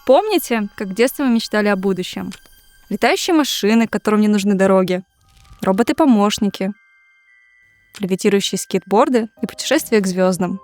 Помните, как в детстве мы мечтали о будущем? Летающие машины, которым не нужны дороги, роботы-помощники, левитирующие скейтборды и путешествия к звездам.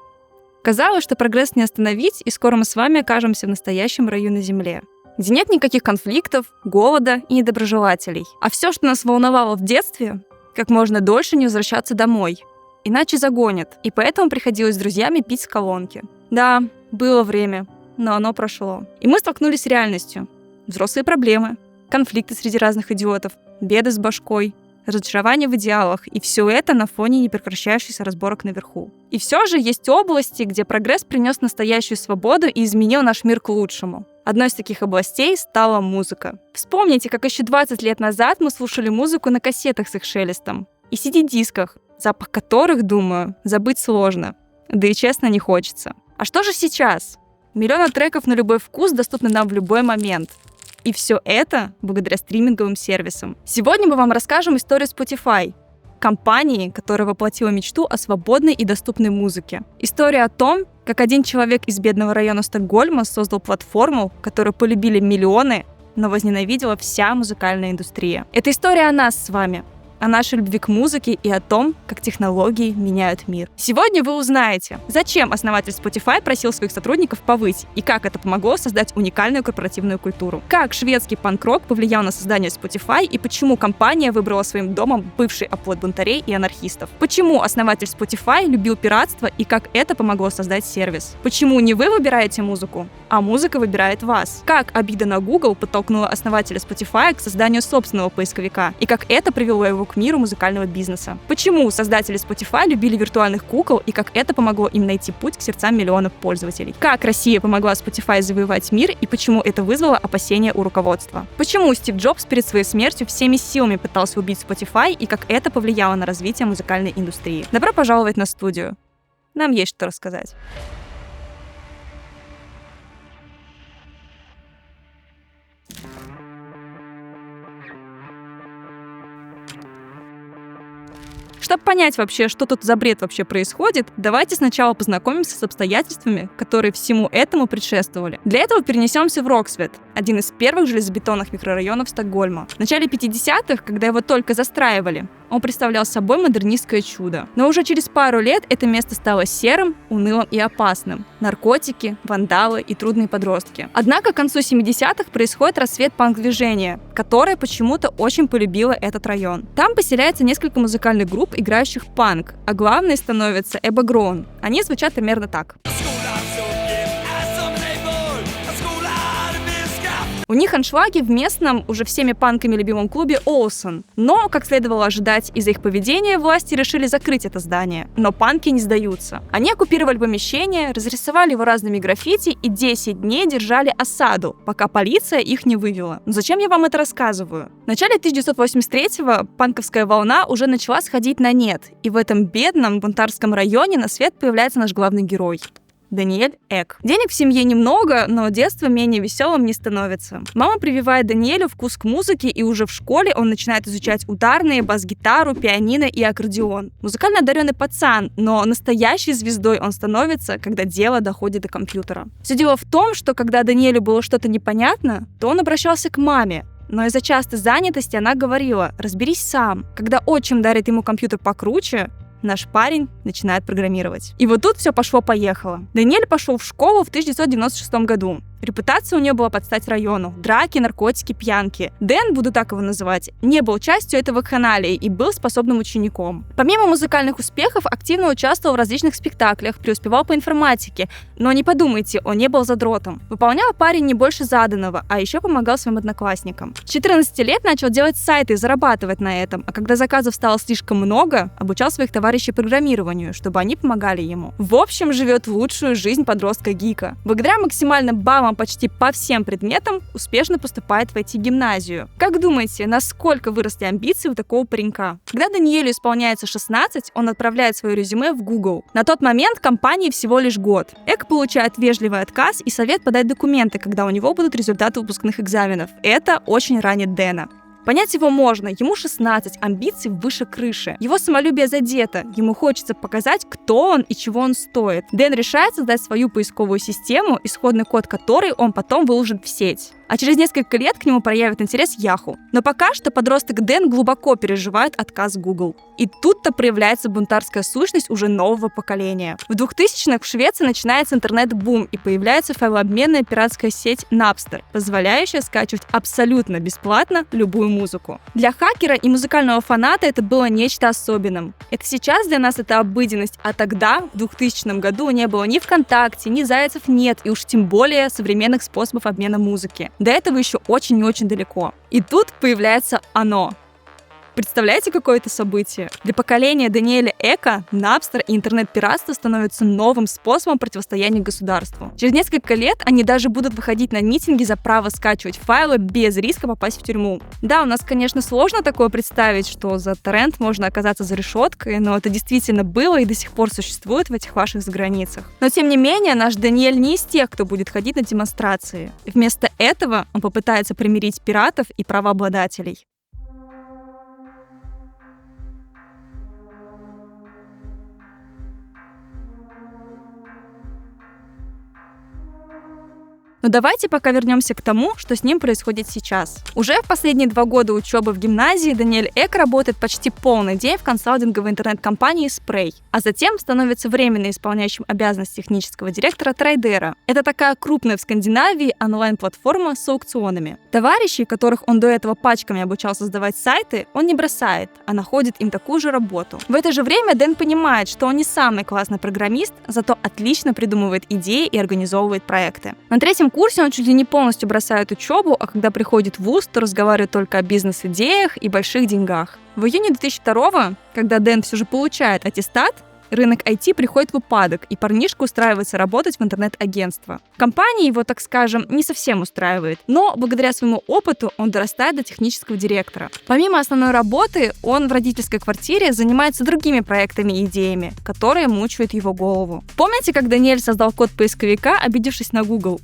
Казалось, что прогресс не остановить, и скоро мы с вами окажемся в настоящем раю на Земле, где нет никаких конфликтов, голода и недоброжелателей. А все, что нас волновало в детстве, как можно дольше не возвращаться домой, иначе загонят, и поэтому приходилось с друзьями пить с колонки. Да, было время, но оно прошло. И мы столкнулись с реальностью. Взрослые проблемы, конфликты среди разных идиотов, беды с башкой, разочарование в идеалах, и все это на фоне непрекращающихся разборок наверху. И все же есть области, где прогресс принес настоящую свободу и изменил наш мир к лучшему. Одной из таких областей стала музыка. Вспомните, как еще 20 лет назад мы слушали музыку на кассетах с их шелестом и CD-дисках, запах которых, думаю, забыть сложно, да и честно не хочется. А что же сейчас? Миллионы треков на любой вкус доступны нам в любой момент. И все это благодаря стриминговым сервисам. Сегодня мы вам расскажем историю Spotify, компании, которая воплотила мечту о свободной и доступной музыке. История о том, как один человек из бедного района Стокгольма создал платформу, которую полюбили миллионы, но возненавидела вся музыкальная индустрия. Это история о нас с вами, о нашей любви к музыке и о том, как технологии меняют мир. Сегодня вы узнаете, зачем основатель Spotify просил своих сотрудников повыть и как это помогло создать уникальную корпоративную культуру. Как шведский панк-рок повлиял на создание Spotify и почему компания выбрала своим домом бывший оплот бунтарей и анархистов. Почему основатель Spotify любил пиратство и как это помогло создать сервис. Почему не вы выбираете музыку, а музыка выбирает вас. Как обида на Google подтолкнула основателя Spotify к созданию собственного поисковика и как это привело его к миру музыкального бизнеса. Почему создатели Spotify любили виртуальных кукол и как это помогло им найти путь к сердцам миллионов пользователей. Как Россия помогла Spotify завоевать мир и почему это вызвало опасения у руководства. Почему Стив Джобс перед своей смертью всеми силами пытался убить Spotify и как это повлияло на развитие музыкальной индустрии. Добро пожаловать на студию. Нам есть что рассказать. Чтобы понять вообще, что тут за бред вообще происходит, давайте сначала познакомимся с обстоятельствами, которые всему этому предшествовали. Для этого перенесемся в Роксвет, один из первых железобетонных микрорайонов Стокгольма. В начале 50-х, когда его только застраивали, он представлял собой модернистское чудо. Но уже через пару лет это место стало серым, унылым и опасным. Наркотики, вандалы и трудные подростки. Однако к концу 70-х происходит рассвет панк-движения, которое почему-то очень полюбило этот район. Там поселяется несколько музыкальных групп, играющих панк, а главной становится Ebba Grön. Они звучат примерно так. У них аншлаги в местном, уже всеми панками любимом клубе Олсен. Но, как следовало ожидать, из-за их поведения власти решили закрыть это здание. Но панки не сдаются. Они оккупировали помещение, разрисовали его разными граффити и 10 дней держали осаду, пока полиция их не вывела. Но зачем я вам это рассказываю? В начале 1983-го панковская волна уже начала сходить на нет, и в этом бедном бунтарском районе на свет появляется наш главный герой. Даниэль Эк. Денег в семье немного, но детство менее веселым не становится. Мама прививает Даниэлю вкус к музыке, и уже в школе он начинает изучать ударные, бас-гитару, пианино и аккордеон. Музыкально одаренный пацан, но настоящей звездой он становится, когда дело доходит до компьютера. Все дело в том, что когда Даниэлю было что-то непонятно, то он обращался к маме. Но из-за частой занятости она говорила: «Разберись сам». Когда отчим дарит ему компьютер покруче, наш парень начинает программировать. И вот тут все пошло-поехало. Даниэль пошел в школу в 1996 году. Репутация у нее была под стать району. Драки, наркотики, пьянки. Дэн, буду так его называть, не был частью этого каналии и был способным учеником. Помимо музыкальных успехов, активно участвовал в различных спектаклях, преуспевал по информатике. Но не подумайте, он не был задротом. Выполнял парень не больше заданного, а еще помогал своим одноклассникам. С 14 лет начал делать сайты и зарабатывать на этом, а когда заказов стало слишком много, обучал своих товарищей программированию, чтобы они помогали ему. В общем, живет лучшую жизнь подростка-гика. Благодаря максимальным баллам почти по всем предметам успешно поступает в IT-гимназию. Как думаете, насколько выросли амбиции у такого паренька? Когда Даниэлю исполняется 16, он отправляет свое резюме в Google. На тот момент компании всего лишь год. Эк получает вежливый отказ и совет подать документы, когда у него будут результаты выпускных экзаменов. Это очень ранит Дэна. Понять его можно, ему 16, амбиций выше крыши. Его самолюбие задето, ему хочется показать, кто он и чего он стоит. Дэн решает создать свою поисковую систему, исходный код которой он потом выложит в сеть. А через несколько лет к нему проявит интерес Yahoo. Но пока что подросток Дэн глубоко переживает отказ Google. И тут-то проявляется бунтарская сущность уже нового поколения. В 2000-х в Швеции начинается интернет-бум и появляется файлообменная пиратская сеть Napster, позволяющая скачивать абсолютно бесплатно любую музыку. Для хакера и музыкального фаната это было нечто особенным. Это сейчас для нас это обыденность, а тогда, в 2000 году, не было ни ВКонтакте, ни Зайцев нет, и уж тем более современных способов обмена музыки. До этого еще очень и очень далеко. И тут появляется оно. Представляете, какое это событие? Для поколения Даниэля Эка Napster и интернет-пиратство становятся новым способом противостояния государству. Через несколько лет они даже будут выходить на митинги за право скачивать файлы без риска попасть в тюрьму. Да, у нас, конечно, сложно такое представить, что за торрент можно оказаться за решеткой, но это действительно было и до сих пор существует в этих ваших заграницах. Но тем не менее, наш Даниэль не из тех, кто будет ходить на демонстрации. Вместо этого он попытается примирить пиратов и правообладателей. Но давайте пока вернемся к тому, что с ним происходит сейчас. Уже в последние 2 года учебы в гимназии Даниэль Эк работает почти полный день в консалтинговой интернет-компании Spray, а затем становится временно исполняющим обязанности технического директора Трейдера. Это такая крупная в Скандинавии онлайн-платформа с аукционами. Товарищей, которых он до этого пачками обучал создавать сайты, он не бросает, а находит им такую же работу. В это же время Дэн понимает, что он не самый классный программист, зато отлично придумывает идеи и организовывает проекты. На 3-м курсе он чуть ли не полностью бросает учебу, а когда приходит в вуз, то разговаривает только о бизнес-идеях и больших деньгах. В июне 2002-го, когда Дэн все же получает аттестат, рынок IT приходит в упадок, и парнишка устраивается работать в интернет-агентство. Компания его, так скажем, не совсем устраивает, но благодаря своему опыту он дорастает до технического директора. Помимо основной работы, он в родительской квартире занимается другими проектами и идеями, которые мучают его голову. Помните, как Даниэль создал код поисковика, обидевшись на Google?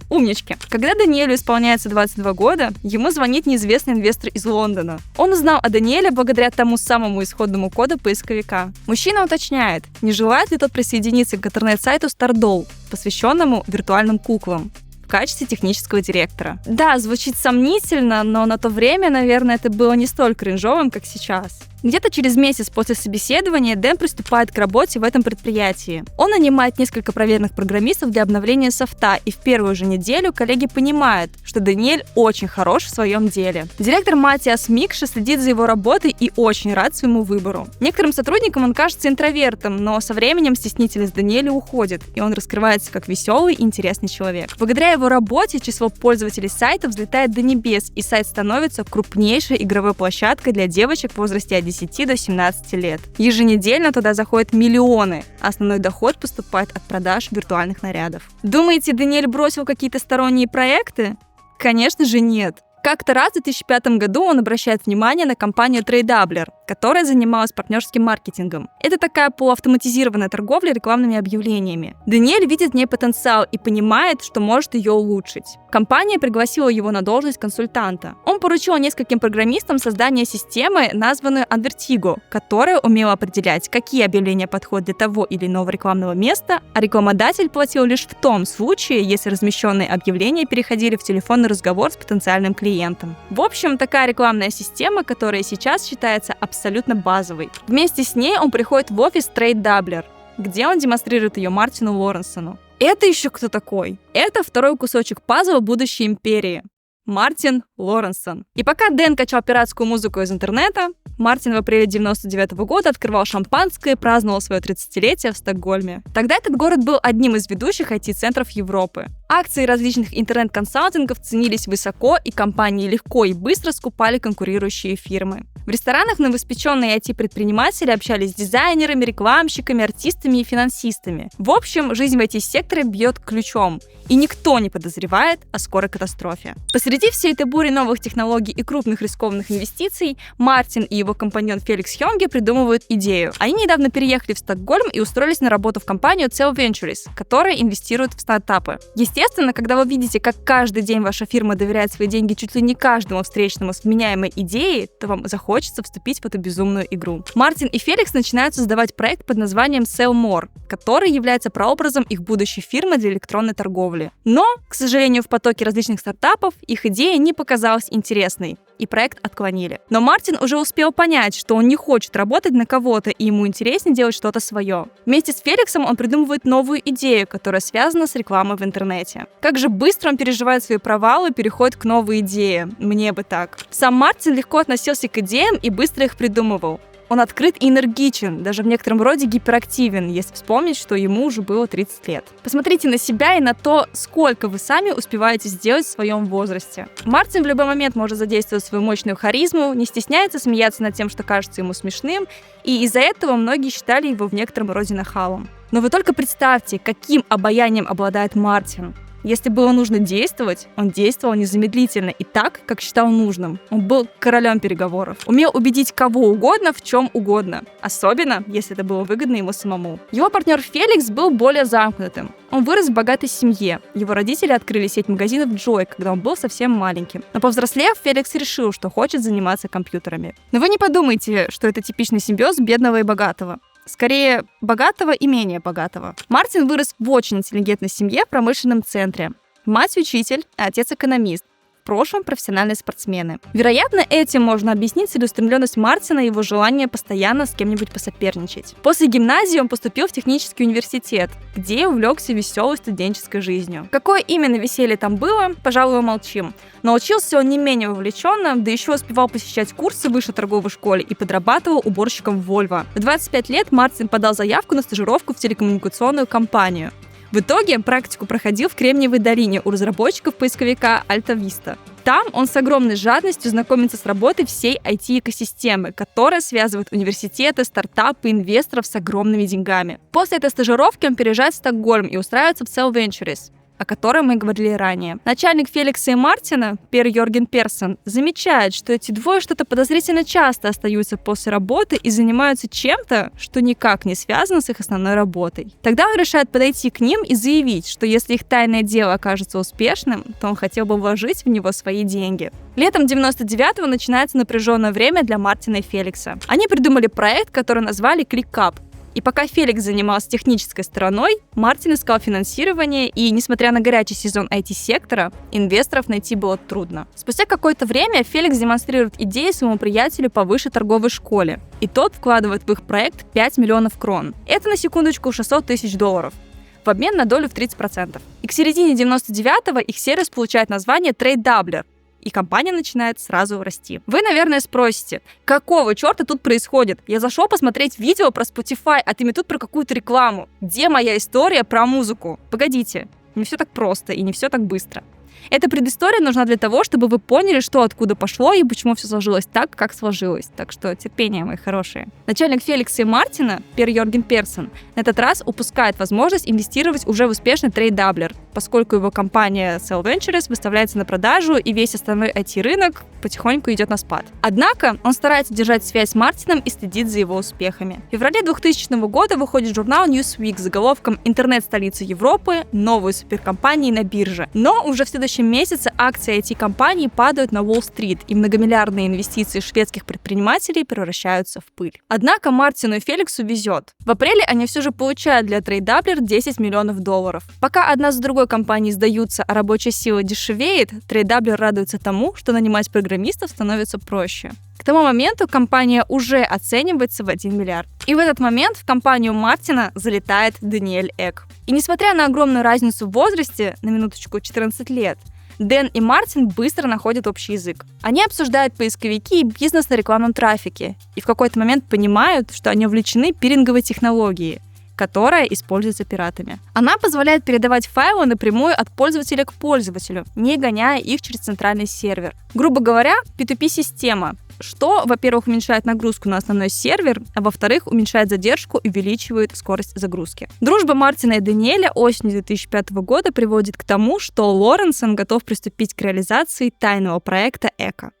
Умнички. Когда Даниэлю исполняется 22 года, ему звонит неизвестный инвестор из Лондона. Он узнал о Даниэле благодаря тому самому исходному коду поисковика. Мужчина уточняет, не желает ли тот присоединиться к интернет-сайту Stardoll, посвященному виртуальным куклам, в качестве технического директора. Да, звучит сомнительно, но на то время, наверное, это было не столь кринжовым, как сейчас. Где-то через месяц после собеседования Дэн приступает к работе в этом предприятии. Он нанимает несколько проверенных программистов для обновления софта, и в первую же неделю коллеги понимают, что Даниэль очень хорош в своем деле. Директор Матиас Микше следит за его работой и очень рад своему выбору. Некоторым сотрудникам он кажется интровертом, но со временем стеснительность Даниэля уходит, и он раскрывается как веселый и интересный человек. Благодаря его работе число пользователей сайта взлетает до небес, и сайт становится крупнейшей игровой площадкой для девочек в возрасте от 10 до 17 лет. Еженедельно туда заходят миллионы, а основной доход поступает от продаж виртуальных нарядов. Думаете, Даниэль бросил какие-то сторонние проекты? Конечно же нет. Как-то раз в 2005 году он обращает внимание на компанию TradeDoubler, которая занималась партнерским маркетингом. Это такая полуавтоматизированная торговля рекламными объявлениями. Даниэль видит в ней потенциал и понимает, что может ее улучшить. Компания пригласила его на должность консультанта. Он поручил нескольким программистам создание системы, названной Advertigo, которая умела определять, какие объявления подходят для того или иного рекламного места, а рекламодатель платил лишь в том случае, если размещенные объявления переходили в телефонный разговор с потенциальным клиентом. В общем, такая рекламная система, которая сейчас считается абсолютно базовой. Вместе с ней он приходит в офис TradeDoubler, где он демонстрирует ее Мартину Лоренсону. Это еще кто такой? Это второй кусочек пазла будущей империи. Мартин Лоренсон. И пока Дэн качал пиратскую музыку из интернета, Мартин в апреле 1999 года открывал шампанское и праздновал свое 30-летие в Стокгольме. Тогда этот город был одним из ведущих IT-центров Европы. Акции различных интернет-консалтингов ценились высоко, и компании легко и быстро скупали конкурирующие фирмы. В ресторанах новоиспеченные IT-предприниматели общались с дизайнерами, рекламщиками, артистами и финансистами. В общем, жизнь в IT-секторе бьет ключом, и никто не подозревает о скорой катастрофе. Посреди всей этой бури новых технологий и крупных рискованных инвестиций Мартин и его компаньон Феликс Хёнге придумывают идею. Они недавно переехали в Стокгольм и устроились на работу в компанию Cell Ventures, которая инвестирует в стартапы. Естественно, Естественно, когда вы видите, как каждый день ваша фирма доверяет свои деньги чуть ли не каждому встречному с вменяемой идеей, то вам захочется вступить в эту безумную игру. Мартин и Феликс начинают создавать проект под названием Sell More, который является прообразом их будущей фирмы для электронной торговли. Но, к сожалению, в потоке различных стартапов их идея не показалась интересной, и проект отклонили. Но Мартин уже успел понять, что он не хочет работать на кого-то, и ему интереснее делать что-то свое. Вместе с Феликсом он придумывает новую идею, которая связана с рекламой в интернете. Как же быстро он переживает свои провалы и переходит к новой идее. Мне бы так. Сам Мартин легко относился к идеям и быстро их придумывал. Он открыт и энергичен, даже в некотором роде гиперактивен, если вспомнить, что ему уже было 30 лет. Посмотрите на себя и на то, сколько вы сами успеваете сделать в своем возрасте. Мартин в любой момент может задействовать свою мощную харизму, не стесняется смеяться над тем, что кажется ему смешным, и из-за этого многие считали его в некотором роде нахалом. Но вы только представьте, каким обаянием обладает Мартин. Если было нужно действовать, он действовал незамедлительно и так, как считал нужным. Он был королем переговоров. Умел убедить кого угодно в чем угодно. Особенно, если это было выгодно ему самому. Его партнер Феликс был более замкнутым. Он вырос в богатой семье. Его родители открыли сеть магазинов Joy, когда он был совсем маленьким. Но повзрослев, Феликс решил, что хочет заниматься компьютерами. Но вы не подумайте, что это типичный симбиоз бедного и богатого. Скорее, богатого и менее богатого. Мартин вырос в очень интеллигентной семье в промышленном центре. Мать учитель, а отец экономист. В прошлом профессиональные спортсмены. Вероятно, этим можно объяснить целеустремленность Мартина и его желание постоянно с кем-нибудь посоперничать. После гимназии он поступил в технический университет, где увлекся веселой студенческой жизнью. Какое именно веселье там было, пожалуй, умолчим. Но учился он не менее вовлеченно, да еще успевал посещать курсы в высшей торговой школе и подрабатывал уборщиком в Volvo. В 25 лет Мартин подал заявку на стажировку в телекоммуникационную компанию. В итоге практику проходил в Кремниевой долине у разработчиков поисковика Alta Vista. Там он с огромной жадностью знакомится с работой всей IT-экосистемы, которая связывает университеты, стартапы, инвесторов с огромными деньгами. После этой стажировки он переезжает в Стокгольм и устраивается в Cell Ventures, о котором мы говорили ранее. Начальник Феликса и Мартина, Пер Йорген Персон, замечает, что эти двое что-то подозрительно часто остаются после работы и занимаются чем-то, что никак не связано с их основной работой. Тогда он решает подойти к ним и заявить, что если их тайное дело окажется успешным, то он хотел бы вложить в него свои деньги. Летом 99-го начинается напряженное время для Мартина и Феликса. Они придумали проект, который назвали ClickUp. И пока Феликс занимался технической стороной, Мартин искал финансирование, и, несмотря на горячий сезон IT-сектора, инвесторов найти было трудно. Спустя какое-то время Феликс демонстрирует идеи своему приятелю по высшей торговой школе, и тот вкладывает в их проект 5 миллионов крон. Это, на секундочку, $600 тысяч. В обмен на долю в 30%. И к середине 99-го их сервис получает название TradeDoubler, и компания начинает сразу расти. Вы, наверное, спросите, какого черта тут происходит? Я зашел посмотреть видео про Spotify, а ты мне тут про какую-то рекламу. Где моя история про музыку? Погодите, не все так просто и не все так быстро. Эта предыстория нужна для того, чтобы вы поняли, что откуда пошло и почему все сложилось так, как сложилось. Так что терпение, мои хорошие. Начальник Феликса и Мартина, Пер Йорген Персон, на этот раз упускает возможность инвестировать уже в успешный TradeDoubler, поскольку его компания Cell Ventures выставляется на продажу, и весь остальной IT-рынок потихоньку идет на спад. Однако он старается держать связь с Мартином и следит за его успехами. В феврале 2000 года выходит журнал Newsweek с заголовком «Интернет-столица Европы. Новые суперкомпании на бирже». Но уже в следующем месяце акции IT-компаний падают на Уолл-стрит, и многомиллиардные инвестиции шведских предпринимателей превращаются в пыль. Однако Мартину и Феликсу везет. В апреле они все же получают для TradeDoubler $10 миллионов. Пока одна за другой компании сдаются, а рабочая сила дешевеет, TradeDoubler радуется тому, что нанимать программистов становится проще. К тому моменту компания уже оценивается в 1 миллиард. И в этот момент в компанию Мартина залетает Даниэль Эк. И несмотря на огромную разницу в возрасте, на минуточку 14 лет, Дэн и Мартин быстро находят общий язык. Они обсуждают поисковики и бизнес на рекламном трафике, и в какой-то момент понимают, что они увлечены пиринговой технологией, которая используется пиратами. Она позволяет передавать файлы напрямую от пользователя к пользователю, не гоняя их через центральный сервер. Грубо говоря, P2P-система, что, во-первых, уменьшает нагрузку на основной сервер, а во-вторых, уменьшает задержку и увеличивает скорость загрузки. Дружба Мартина и Даниэля осенью 2005 года приводит к тому, что Лоренсон готов приступить к реализации тайного проекта Эко.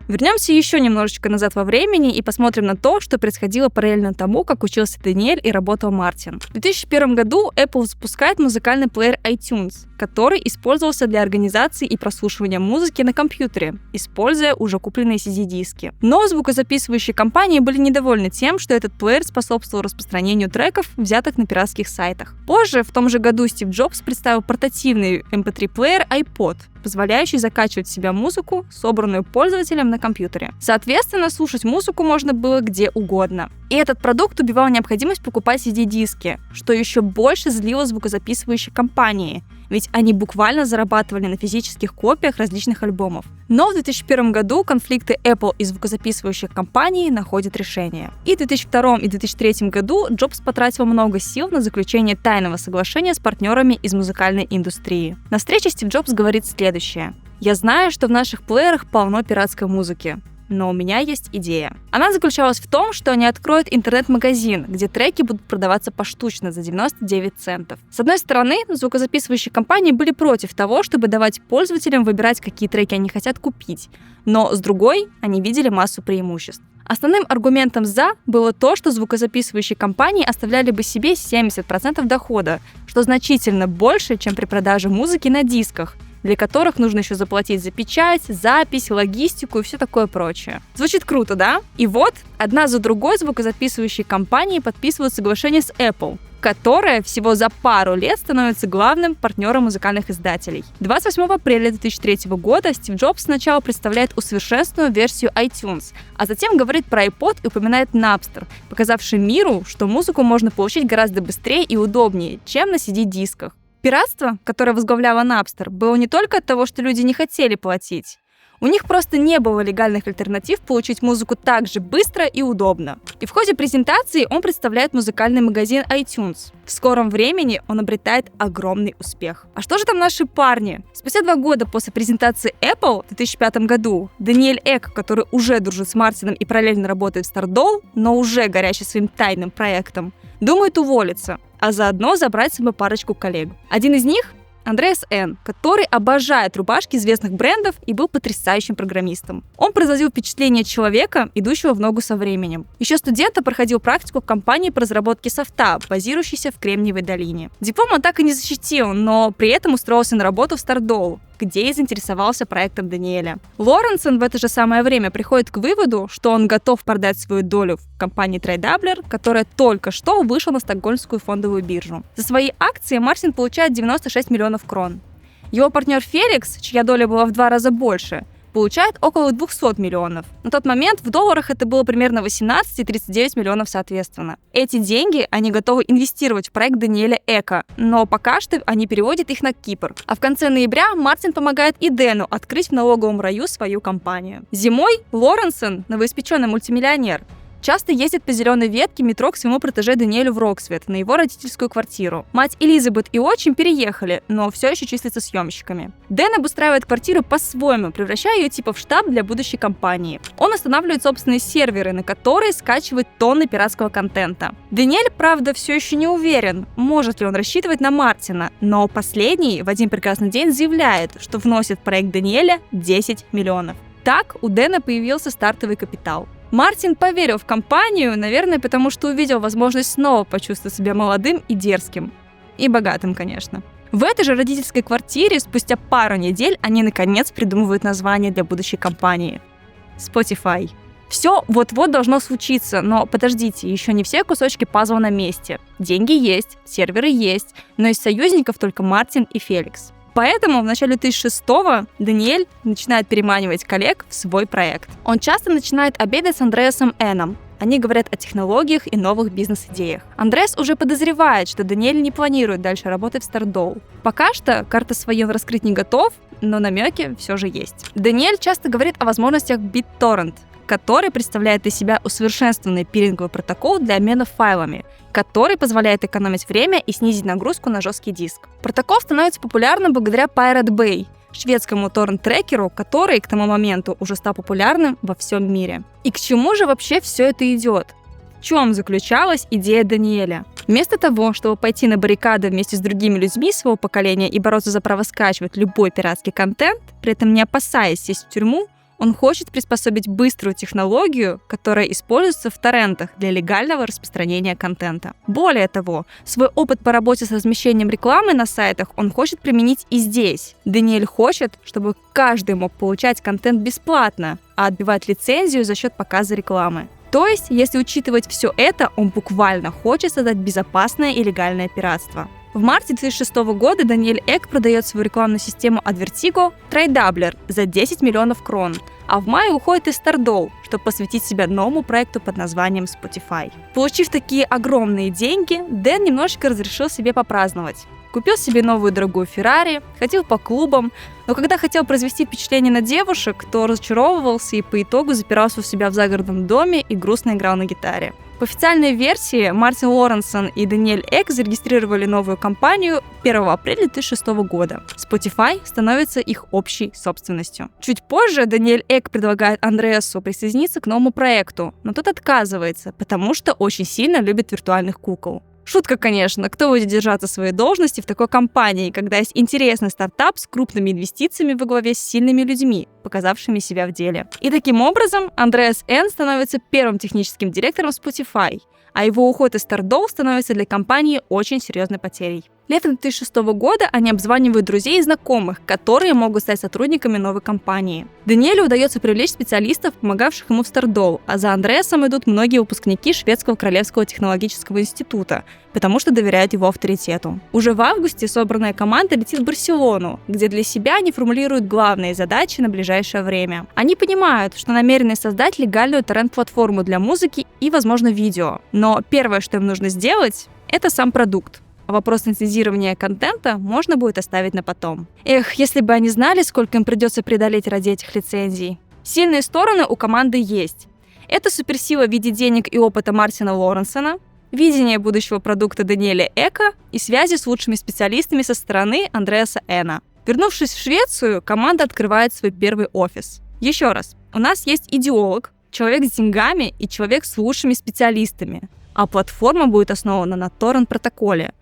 Вернемся еще немножечко назад во времени и посмотрим на то, что происходило параллельно тому, как учился Даниэль и работал Мартин. В 2001 году Apple запускает музыкальный плеер iTunes, который использовался для организации и прослушивания музыки на компьютере, используя уже купленные CD-диски. Но звукозаписывающие компании были недовольны тем, что этот плеер способствовал распространению треков, взятых на пиратских сайтах. Позже, в том же году, Стив Джобс представил портативный MP3-плеер iPod, позволяющий закачивать в себя музыку, собранную пользователем на компьютере. Соответственно, слушать музыку можно было где угодно. И этот продукт убивал необходимость покупать CD-диски, что еще больше злило звукозаписывающие компании, ведь они буквально зарабатывали на физических копиях различных альбомов. Но в 2001 году конфликты Apple и звукозаписывающих компаний находят решение. И в 2002 и 2003 году Джобс потратил много сил на заключение тайного соглашения с партнерами из музыкальной индустрии. На встрече Стив Джобс говорит следующее: «Я знаю, что в наших плеерах полно пиратской музыки, но у меня есть идея». Она заключалась в том, что они откроют интернет-магазин, где треки будут продаваться поштучно за 99 центов. С одной стороны, звукозаписывающие компании были против того, чтобы давать пользователям выбирать, какие треки они хотят купить, но с другой, они видели массу преимуществ. Основным аргументом «за» было то, что звукозаписывающие компании оставляли бы себе 70% дохода, что значительно больше, чем при продаже музыки на дисках, для которых нужно еще заплатить за печать, запись, логистику и все такое прочее. Звучит круто, да? И вот, одна за другой звукозаписывающие компании подписывают соглашение с Apple, которая всего за пару лет становится главным партнером музыкальных издателей. 28 апреля 2003 года Стив Джобс сначала представляет усовершенствованную версию iTunes, а затем говорит про iPod и упоминает Napster, показавший миру, что музыку можно получить гораздо быстрее и удобнее, чем на CD-дисках. Пиратство, которое возглавляла Napster, было не только от того, что люди не хотели платить. У них просто не было легальных альтернатив получить музыку так же быстро и удобно. И в ходе презентации он представляет музыкальный магазин iTunes. В скором времени он обретает огромный успех. А что же там наши парни? Спустя 2 года после презентации Apple в 2005 году Даниэль Эк, который уже дружит с Мартином и параллельно работает в Stardoll, но уже горящий своим тайным проектом, думает уволиться, а заодно забрать себе парочку коллег. Один из них — Андреас Н., который обожает рубашки известных брендов и был потрясающим программистом. Он производил впечатление человека, идущего в ногу со временем. Еще студентом проходил практику в компании по разработке софта, базирующейся в Кремниевой долине. Диплом он так и не защитил, но при этом устроился на работу в Stardoll, где и заинтересовался проектом Даниэля. Лоренсон в это же самое время приходит к выводу, что он готов продать свою долю в компании Tradeabler, которая только что вышла на Стокгольмскую фондовую биржу. За свои акции Мартин получает 96 миллионов крон. Его партнер Феликс, чья доля была в 2 раза больше, получает около 200 миллионов. На тот момент в долларах это было примерно 18 и 39 миллионов соответственно. Эти деньги они готовы инвестировать в проект Даниэля Эка, но пока что они переводят их на Кипр. А в конце ноября Мартин помогает и Дэну открыть в налоговом раю свою компанию. Зимой Лоренсон, новоиспеченный мультимиллионер, часто ездит по зеленой ветке метро к своему протеже Даниэлю в Роксвет, на его родительскую квартиру. Мать Элизабет и отчим переехали, но все еще числятся съемщиками. Дэн обустраивает квартиру по-своему, превращая ее типа в штаб для будущей компании. Он устанавливает собственные серверы, на которые скачивает тонны пиратского контента. Даниэль, правда, все еще не уверен, может ли он рассчитывать на Мартина, но последний в один прекрасный день заявляет, что вносит в проект Даниэля 10 миллионов. Так у Дэна появился стартовый капитал. Мартин поверил в компанию, наверное, потому что увидел возможность снова почувствовать себя молодым и дерзким. И богатым, конечно. В этой же родительской квартире спустя пару недель они наконец придумывают название для будущей компании – Spotify. Все вот-вот должно случиться, но подождите, еще не все кусочки пазла на месте. Деньги есть, серверы есть, но из союзников только Мартин и Феликс. Поэтому в начале 2006-го Даниэль начинает переманивать коллег в свой проект. Он часто начинает обедать с Андреасом Эном. Они говорят о технологиях и новых бизнес-идеях. Андреас уже подозревает, что Даниэль не планирует дальше работать в Stardoll. Пока что карты свои он раскрыть не готов, но намеки все же есть. Даниэль часто говорит о возможностях BitTorrent, который представляет из себя усовершенствованный пиринговый протокол для обмена файлами, который позволяет экономить время и снизить нагрузку на жесткий диск. Протокол становится популярным благодаря Pirate Bay, шведскому торрент-трекеру, который к тому моменту уже стал популярным во всем мире. И к чему же вообще все это идет? В чем заключалась идея Даниэля? Вместо того, чтобы пойти на баррикады вместе с другими людьми своего поколения и бороться за право скачивать любой пиратский контент, при этом не опасаясь сесть в тюрьму, Он хочет приспособить быструю технологию, которая используется в торрентах для легального распространения контента. Более того, свой опыт по работе с размещением рекламы на сайтах он хочет применить и здесь. Даниэль хочет, чтобы каждый мог получать контент бесплатно, а отбивать лицензию за счет показа рекламы. То есть, если учитывать все это, он буквально хочет создать безопасное и легальное пиратство. В марте 2006 года Даниэль Эк продает свою рекламную систему от Vertigo TriDoubler за 10 миллионов крон, а в мае уходит из Stardoll, чтобы посвятить себя новому проекту под названием Spotify. Получив такие огромные деньги, Дэн немножечко разрешил себе попраздновать. Купил себе новую дорогую Феррари, ходил по клубам, но когда хотел произвести впечатление на девушек, то разочаровывался и по итогу запирался у себя в загородном доме и грустно играл на гитаре. По официальной версии, Мартин Лоренсон и Даниэль Эк зарегистрировали новую компанию 1 апреля 2006 года. Spotify становится их общей собственностью. Чуть позже Даниэль Эк предлагает Андреасу присоединиться к новому проекту, но тот отказывается, потому что очень сильно любит виртуальных кукол. Шутка, конечно, кто будет держаться своей должности в такой компании, когда есть интересный стартап с крупными инвестициями во главе с сильными людьми, показавшими себя в деле. И таким образом Андреас Н. становится первым техническим директором Spotify, а его уход из Stardoll становится для компании очень серьезной потерей. Летом 2006 года они обзванивают друзей и знакомых, которые могут стать сотрудниками новой компании. Даниэлю удается привлечь специалистов, помогавших ему в Stardoll, а за Андреасом идут многие выпускники Шведского Королевского технологического института, потому что доверяют его авторитету. Уже в августе собранная команда летит в Барселону, где для себя они формулируют главные задачи на ближайшее время. Они понимают, что намерены создать легальную торрент-платформу для музыки и, возможно, видео. Но первое, что им нужно сделать, это сам продукт. А вопрос лицензирования контента можно будет оставить на потом. Эх, если бы они знали, сколько им придется преодолеть ради этих лицензий. Сильные стороны у команды есть. Это суперсила в виде денег и опыта Мартина Лоренсона, видение будущего продукта Даниэля Эка и связи с лучшими специалистами со стороны Андреаса Эна. Вернувшись в Швецию, команда открывает свой первый офис. Еще раз, у нас есть идеолог, человек с деньгами и человек с лучшими специалистами, а платформа будет основана на торрент-протоколе.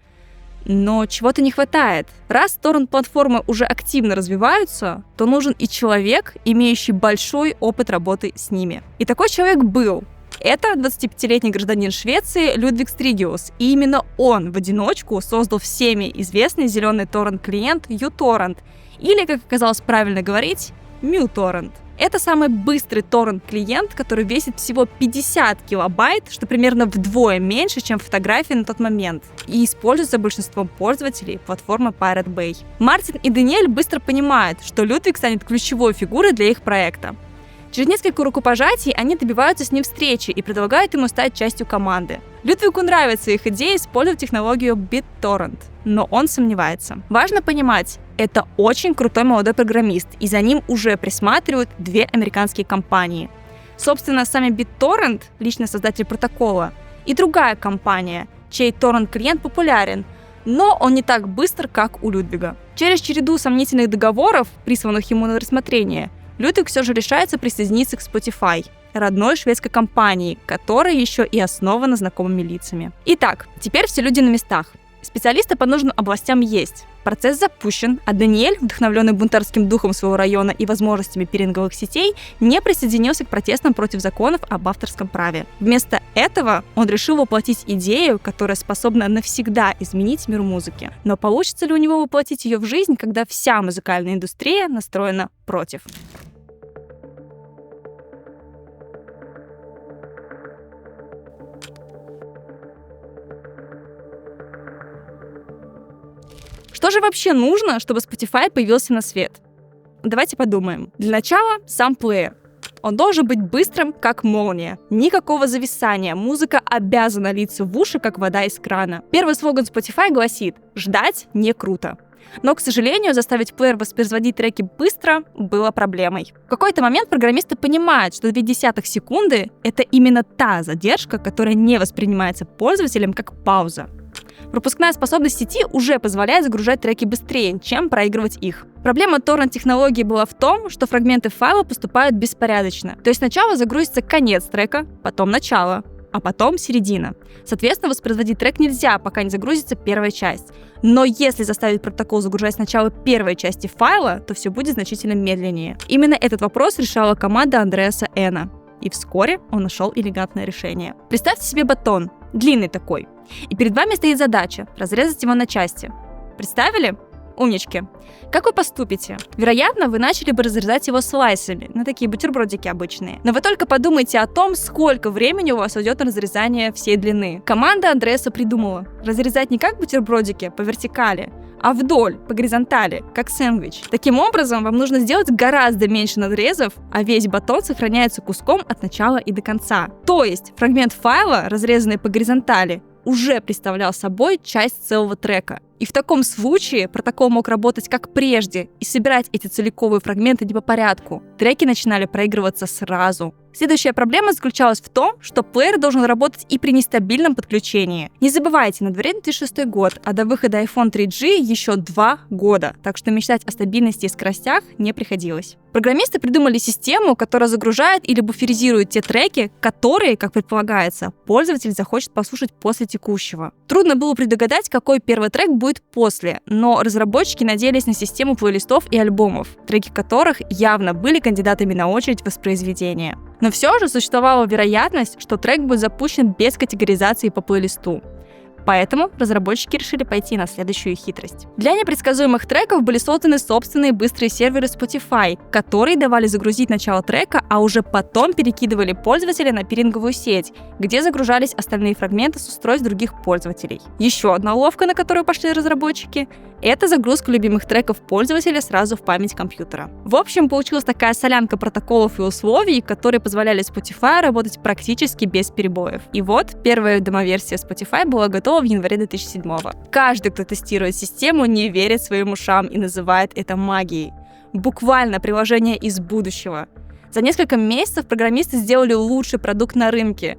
Но чего-то не хватает. Раз торрент-платформы уже активно развиваются, то нужен и человек, имеющий большой опыт работы с ними. И такой человек был. Это 25-летний гражданин Швеции Людвиг Стригиус, и именно он в одиночку создал всеми известный зеленый торрент-клиент uTorrent, или, как оказалось правильно говорить, muTorrent. Это самый быстрый торрент-клиент, который весит всего 50 килобайт, что примерно вдвое меньше, чем фотографии на тот момент, и используется большинством пользователей платформы Pirate Bay. Мартин и Даниэль быстро понимают, что Людвиг станет ключевой фигурой для их проекта. Через несколько рукопожатий они добиваются с ним встречи и предлагают ему стать частью команды. Людвигу нравится их идея использовать технологию BitTorrent, но он сомневается. Важно понимать, это очень крутой молодой программист, и за ним уже присматривают 2 американские компании. Собственно, сами BitTorrent, личный создатель протокола, и другая компания, чей торрент-клиент популярен, но он не так быстр, как у Людвига. Через череду сомнительных договоров, присланных ему на рассмотрение, Людвиг все же решается присоединиться к Spotify, родной шведской компании, которая еще и основана знакомыми лицами. Итак, теперь все люди на местах. Специалисты по нужным областям есть. Процесс запущен, а Даниэль, вдохновленный бунтарским духом своего района и возможностями пиринговых сетей, не присоединился к протестам против законов об авторском праве. Вместо этого он решил воплотить идею, которая способна навсегда изменить мир музыки. Но получится ли у него воплотить ее в жизнь, когда вся музыкальная индустрия настроена против? Что же вообще нужно, чтобы Spotify появился на свет? Давайте подумаем. Для начала сам плеер. Он должен быть быстрым, как молния. Никакого зависания. Музыка обязана литься в уши, как вода из крана. Первый слоган Spotify гласит «Ждать не круто». Но, к сожалению, заставить плеер воспроизводить треки быстро было проблемой. В какой-то момент программисты понимают, что 0,2 секунды — это именно та задержка, которая не воспринимается пользователем как пауза. Пропускная способность сети уже позволяет загружать треки быстрее, чем проигрывать их. Проблема торрент-технологии была в том, что фрагменты файла поступают беспорядочно. То есть сначала загрузится конец трека, потом начало, а потом середина. Соответственно, воспроизводить трек нельзя, пока не загрузится первая часть. Но если заставить протокол загружать сначала первой части файла, то все будет значительно медленнее. Именно этот вопрос решала команда Андреаса Эна. И вскоре он нашел элегантное решение. Представьте себе батон, длинный такой, и перед вами стоит задача разрезать его на части. Представили? Умнички. Как вы поступите? Вероятно, вы начали бы разрезать его слайсами, на такие бутербродики обычные. Но вы только подумайте о том, сколько времени у вас уйдет на разрезание всей длины. Команда Андреаса придумала разрезать не как бутербродики по вертикали, а вдоль, по горизонтали, как сэндвич. Таким образом, вам нужно сделать гораздо меньше надрезов, а весь батон сохраняется куском от начала и до конца. То есть фрагмент файла, разрезанный по горизонтали, уже представлял собой часть целого трека. И в таком случае протокол мог работать как прежде и собирать эти целиковые фрагменты не по порядку. Треки начинали проигрываться сразу. Следующая проблема заключалась в том, что плеер должен работать и при нестабильном подключении. Не забывайте, на дворе 2006 год, а до выхода iPhone 3G еще 2 года, так что мечтать о стабильности и скоростях не приходилось. Программисты придумали систему, которая загружает или буферизирует те треки, которые, как предполагается, пользователь захочет послушать после текущего. Трудно было предугадать, какой первый трек будет после, но разработчики надеялись на систему плейлистов и альбомов, треки которых явно были кандидатами на очередь воспроизведения. Но все же существовала вероятность, что трек будет запущен без категоризации по плейлисту. Поэтому разработчики решили пойти на следующую хитрость. Для непредсказуемых треков были созданы собственные быстрые серверы Spotify, которые давали загрузить начало трека, а уже потом перекидывали пользователя на пиринговую сеть, где загружались остальные фрагменты с устройств других пользователей. Еще одна уловка, на которую пошли разработчики, это загрузка любимых треков пользователя сразу в память компьютера. В общем, получилась такая солянка протоколов и условий, которые позволяли Spotify работать практически без перебоев. И вот первая демоверсия Spotify была готова в январе 2007-го. Каждый, кто тестирует систему, не верит своим ушам и называет это магией. Буквально приложение из будущего. За несколько месяцев программисты сделали лучший продукт на рынке.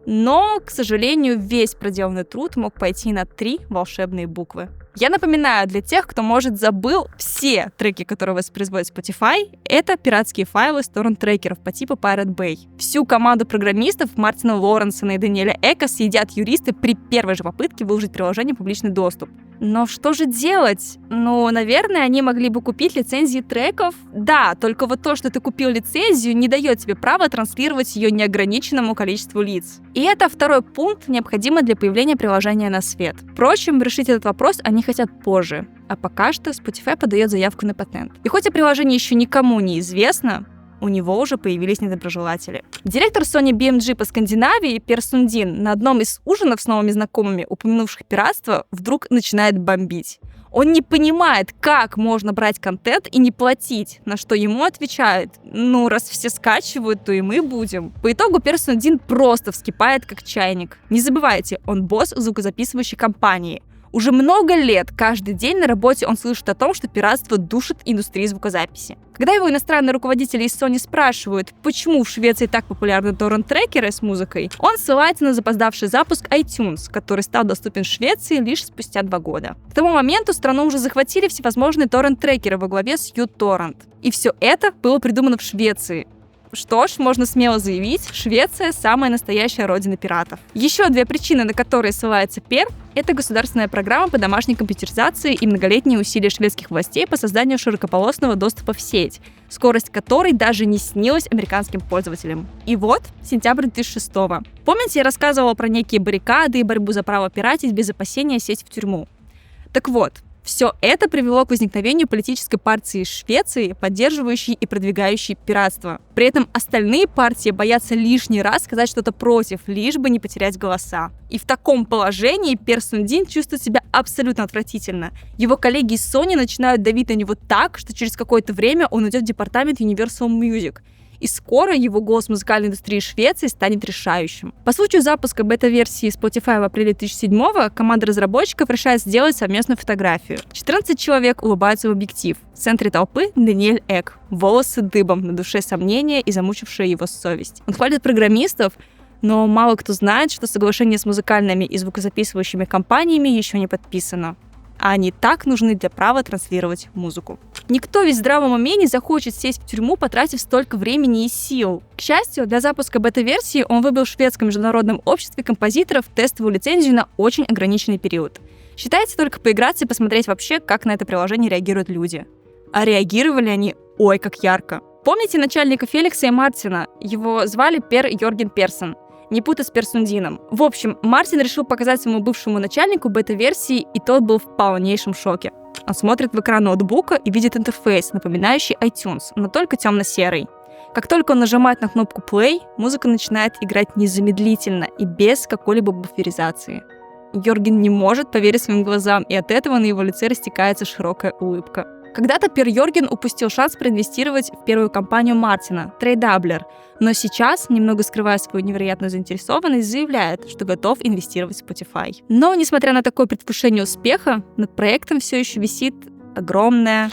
Но, к сожалению, весь проделанный труд мог пойти на 3 волшебные буквы. Я напоминаю, для тех, кто, может, забыл, все треки, которые воспроизводит Spotify, это пиратские файлы с торрент-трекеров по типу Pirate Bay. Всю команду программистов Мартина Лоренсона и Даниэля Эка съедят юристы при первой же попытке выложить приложение в публичный доступ. Но что же делать? Ну, наверное, они могли бы купить лицензии треков. Да, только вот то, что ты купил лицензию, не дает тебе права транслировать ее неограниченному количеству лиц. И это второй пункт, необходимый для появления приложения на свет. Впрочем, решить этот вопрос они хотят позже. А пока что Spotify подает заявку на патент. И хоть о приложении еще никому не известно, у него уже появились недоброжелатели. Директор Sony BMG по Скандинавии Пер Сундин на одном из ужинов с новыми знакомыми, упомянувших пиратство, вдруг начинает бомбить. Он не понимает, как можно брать контент и не платить, на что ему отвечают: ну, раз все скачивают, то и мы будем. По итогу Пер Сундин просто вскипает, как чайник. Не забывайте, он босс звукозаписывающей компании. Уже много лет, каждый день на работе он слышит о том, что пиратство душит индустрию звукозаписи. Когда его иностранные руководители из Sony спрашивают, почему в Швеции так популярны торрент-трекеры с музыкой, он ссылается на запоздавший запуск iTunes, который стал доступен в Швеции лишь спустя 2 года. К тому моменту страну уже захватили всевозможные торрент-трекеры во главе с uTorrent. И все это было придумано в Швеции. Что ж, можно смело заявить, Швеция – самая настоящая родина пиратов. Еще 2 причины, на которые ссылается Пер, это государственная программа по домашней компьютеризации и многолетние усилия шведских властей по созданию широкополосного доступа в сеть, скорость которой даже не снилась американским пользователям. И вот, сентябрь 2006-го. Помните, я рассказывала про некие баррикады и борьбу за право пиратить без опасения сесть в тюрьму? Так вот, все это привело к возникновению политической партии Швеции, поддерживающей и продвигающей пиратство. При этом остальные партии боятся лишний раз сказать что-то против, лишь бы не потерять голоса. И в таком положении Пер Сундин чувствует себя абсолютно отвратительно. Его коллеги из Sony начинают давить на него так, что через какое-то время он уйдет в департамент Universal Music. И скоро его голос в музыкальной индустрии Швеции станет решающим. По случаю запуска бета-версии Spotify в апреле 2007-го команда разработчиков решает сделать совместную фотографию. 14 человек улыбаются в объектив. В центре толпы Даниэль Эк. Волосы дыбом, на душе сомнения и замучившая его совесть. Он хвалит программистов, но мало кто знает, что соглашение с музыкальными и звукозаписывающими компаниями еще не подписано. А они так нужны для права транслировать музыку. Никто ведь в здравом уме не захочет сесть в тюрьму, потратив столько времени и сил. К счастью, для запуска бета-версии он выбил в шведском международном обществе композиторов тестовую лицензию на очень ограниченный период. Считается только поиграться и посмотреть вообще, как на это приложение реагируют люди. А реагировали они ой как ярко. Помните начальника Феликса и Мартина? Его звали Пер Йорген Персон. Не путать с Персундином. В общем, Мартин решил показать своему бывшему начальнику бета-версии, и тот был в полнейшем шоке. Он смотрит в экран ноутбука и видит интерфейс, напоминающий iTunes, но только темно-серый. Как только он нажимает на кнопку play, музыка начинает играть незамедлительно и без какой-либо буферизации. Йорген не может поверить своим глазам, и от этого на его лице растекается широкая улыбка. Когда-то Пер Йорген упустил шанс проинвестировать в первую компанию Мартина, Tradedoubler, но сейчас, немного скрывая свою невероятную заинтересованность, заявляет, что готов инвестировать в Spotify. Но, несмотря на такое предвкушение успеха, над проектом все еще висит огромная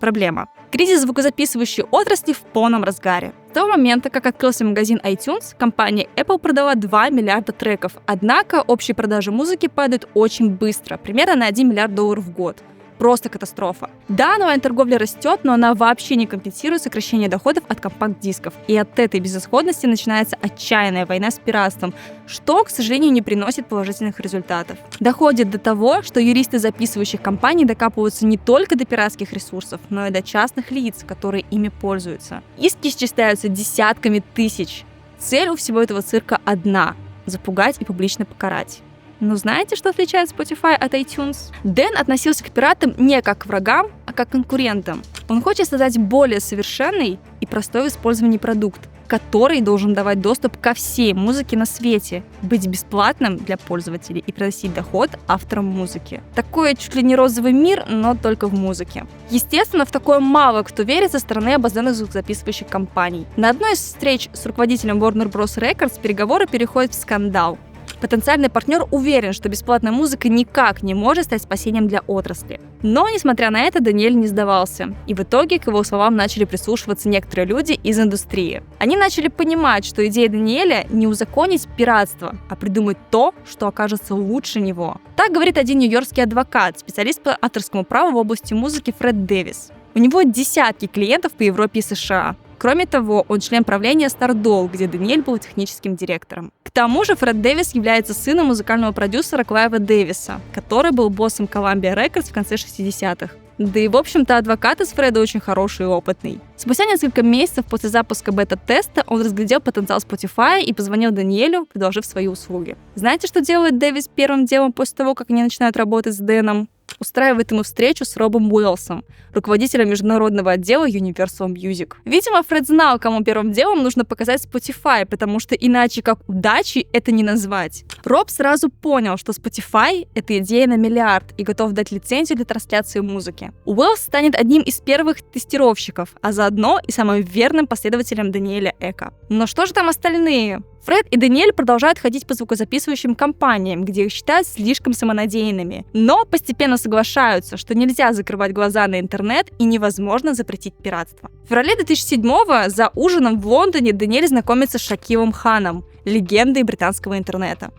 проблема. Кризис звукозаписывающей отрасли в полном разгаре. С того момента, как открылся магазин iTunes, компания Apple продала 2 миллиарда треков, однако общие продажи музыки падают очень быстро, примерно на $1 миллиард в год. Просто катастрофа. Да, онлайн-торговля растет, но она вообще не компенсирует сокращение доходов от компакт-дисков. И от этой безысходности начинается отчаянная война с пиратством, что, к сожалению, не приносит положительных результатов. Доходит до того, что юристы записывающих компаний докапываются не только до пиратских ресурсов, но и до частных лиц, которые ими пользуются. Иски исчисляются десятками тысяч. Цель у всего этого цирка одна – запугать и публично покарать. Но знаете, что отличает Spotify от iTunes? Дэн относился к пиратам не как к врагам, а как к конкурентам. Он хочет создать более совершенный и простой в использовании продукт, который должен давать доступ ко всей музыке на свете, быть бесплатным для пользователей и приносить доход авторам музыки. Такой чуть ли не розовый мир, но только в музыке. Естественно, в такое мало кто верит со стороны обозначенных звукозаписывающих компаний. На одной из встреч с руководителем Warner Bros. Records переговоры переходят в скандал. Потенциальный партнер уверен, что бесплатная музыка никак не может стать спасением для отрасли. Но, несмотря на это, Даниэль не сдавался. И в итоге к его словам начали прислушиваться некоторые люди из индустрии. Они начали понимать, что идея Даниэля не узаконить пиратство, а придумать то, что окажется лучше него. Так говорит один нью-йоркский адвокат, специалист по авторскому праву в области музыки Фред Дэвис. У него десятки клиентов по Европе и США. Кроме того, он член правления Stardoll, где Даниэль был техническим директором. К тому же Фред Дэвис является сыном музыкального продюсера Клайва Дэвиса, который был боссом Columbia Records в конце 60-х. Да и, в общем-то, адвокат из Фреда очень хороший и опытный. Спустя несколько месяцев после запуска бета-теста он разглядел потенциал Spotify и позвонил Даниэлю, предложив свои услуги. Знаете, что делает Дэвис первым делом после того, как они начинают работать с Дэном? Устраивает ему встречу с Робом Уэллсом, руководителем международного отдела Universal Music. Видимо, Фред знал, кому первым делом нужно показать Spotify, потому что иначе как удачей это не назвать. Роб сразу понял, что Spotify — это идея на миллиард и готов дать лицензию для трансляции музыки. Уэллс станет одним из первых тестировщиков, а заодно и самым верным последователем Даниэля Эка. Но что же там остальные? Фред и Даниэль продолжают ходить по звукозаписывающим компаниям, где их считают слишком самонадеянными, но постепенно соглашаются, что нельзя закрывать глаза на интернет и невозможно запретить пиратство. В феврале 2007-го за ужином в Лондоне Даниэль знакомится с Шакилом Ханом, легендой британского интернета.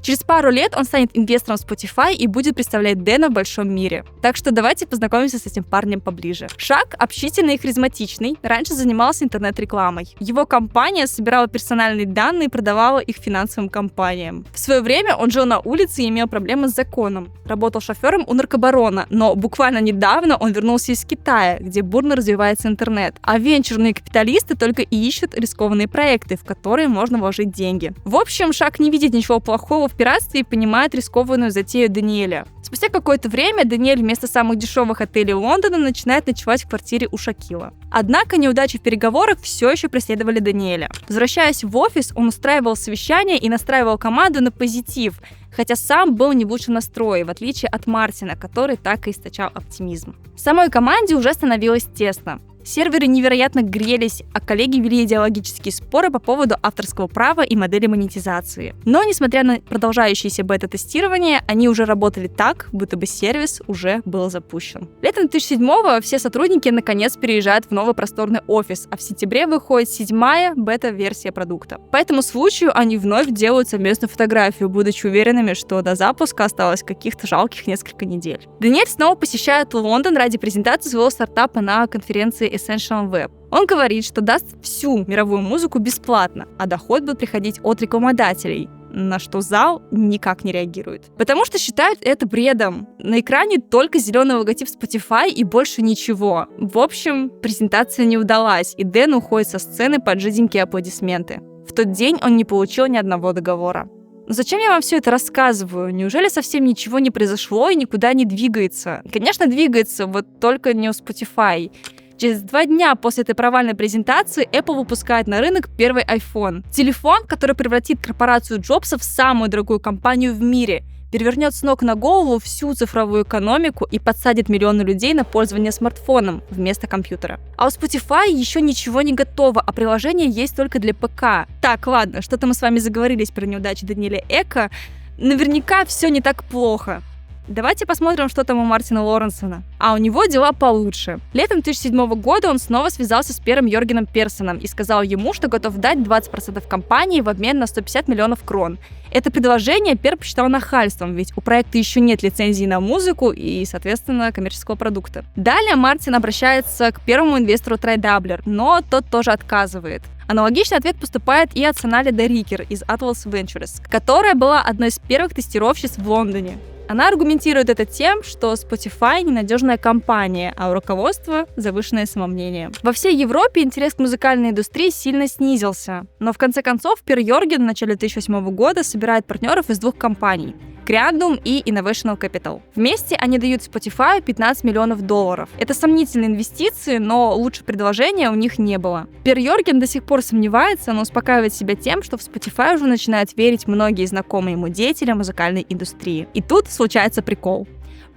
Через пару лет он станет инвестором Spotify и будет представлять Дэна в большом мире. Так что давайте познакомимся с этим парнем поближе. Шак общительный и харизматичный, раньше занимался интернет-рекламой. Его компания собирала персональные данные и продавала их финансовым компаниям. В свое время он жил на улице и имел проблемы с законом. Работал шофером у наркобарона, но буквально недавно он вернулся из Китая, где бурно развивается интернет. А венчурные капиталисты только и ищут рискованные проекты, в которые можно вложить деньги. В общем, Шак не видит ничего плохого в пиратстве и понимает рискованную затею Даниэля. Спустя какое-то время Даниэль вместо самых дешевых отелей Лондона начинает ночевать в квартире у Шакила. Однако неудачи в переговорах все еще преследовали Даниэля. Возвращаясь в офис, он устраивал совещания и настраивал команду на позитив, хотя сам был не в лучшем настрое, в отличие от Мартина, который так и источал оптимизм. Самой команде уже становилось тесно. Серверы невероятно грелись, а коллеги вели идеологические споры по поводу авторского права и модели монетизации. Но, несмотря на продолжающееся бета-тестирование, они уже работали так, будто бы сервис уже был запущен. Летом 2007-го все сотрудники наконец переезжают в новый просторный офис, а в сентябре выходит 7-я бета-версия продукта. По этому случаю они вновь делают совместную фотографию, будучи уверенными, что до запуска осталось каких-то жалких несколько недель. Даниэль снова посещает Лондон ради презентации своего стартапа на конференции Essential Web. Он говорит, что даст всю мировую музыку бесплатно, а доход будет приходить от рекламодателей, на что зал никак не реагирует. Потому что считают это бредом. На экране только зеленый логотип Spotify и больше ничего. В общем, презентация не удалась, и Дэн уходит со сцены под жиденькие аплодисменты. В тот день он не получил ни одного договора. Но зачем я вам все это рассказываю? Неужели совсем ничего не произошло и никуда не двигается? Конечно, двигается, вот только не у Spotify. Через 2 дня после этой провальной презентации Apple выпускает на рынок первый iPhone. Телефон, который превратит корпорацию Джобса в самую дорогую компанию в мире, перевернет с ног на голову всю цифровую экономику и подсадит миллионы людей на пользование смартфоном вместо компьютера. А у Spotify еще ничего не готово, а приложение есть только для ПК. Так, ладно, что-то мы с вами заговорились про неудачи Даниэля Эка. Наверняка все не так плохо. Давайте посмотрим, что там у Мартина Лоренсона. А у него дела получше. Летом 2007 года он снова связался с Пером Йоргеном Персоном и сказал ему, что готов дать 20% компании в обмен на 150 миллионов крон. Это предложение Пер посчитал нахальством, ведь у проекта еще нет лицензии на музыку и, соответственно, коммерческого продукта. Далее Мартин обращается к первому инвестору Трайдаблер, но тот тоже отказывает. Аналогичный ответ поступает и от Сонали де Рикер из Atlas Ventures, которая была одной из первых тестировщиц в Лондоне. Она аргументирует это тем, что Spotify ненадежная компания, а у руководства завышенное самомнение. Во всей Европе интерес к музыкальной индустрии сильно снизился, но в конце концов Пер Йорген в начале 2008 года собирает партнеров из 2 компаний – Creandum и Innovational Capital. Вместе они дают Spotify $15 миллионов. Это сомнительные инвестиции, но лучше предложения у них не было. Пер Йорген до сих пор сомневается, но успокаивает себя тем, что в Spotify уже начинают верить многие знакомые ему деятели музыкальной индустрии. И тут случается прикол.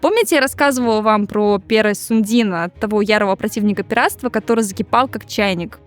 Помните, я рассказывала вам про Пера Сундина, того ярого противника пиратства, который закипал как чайник?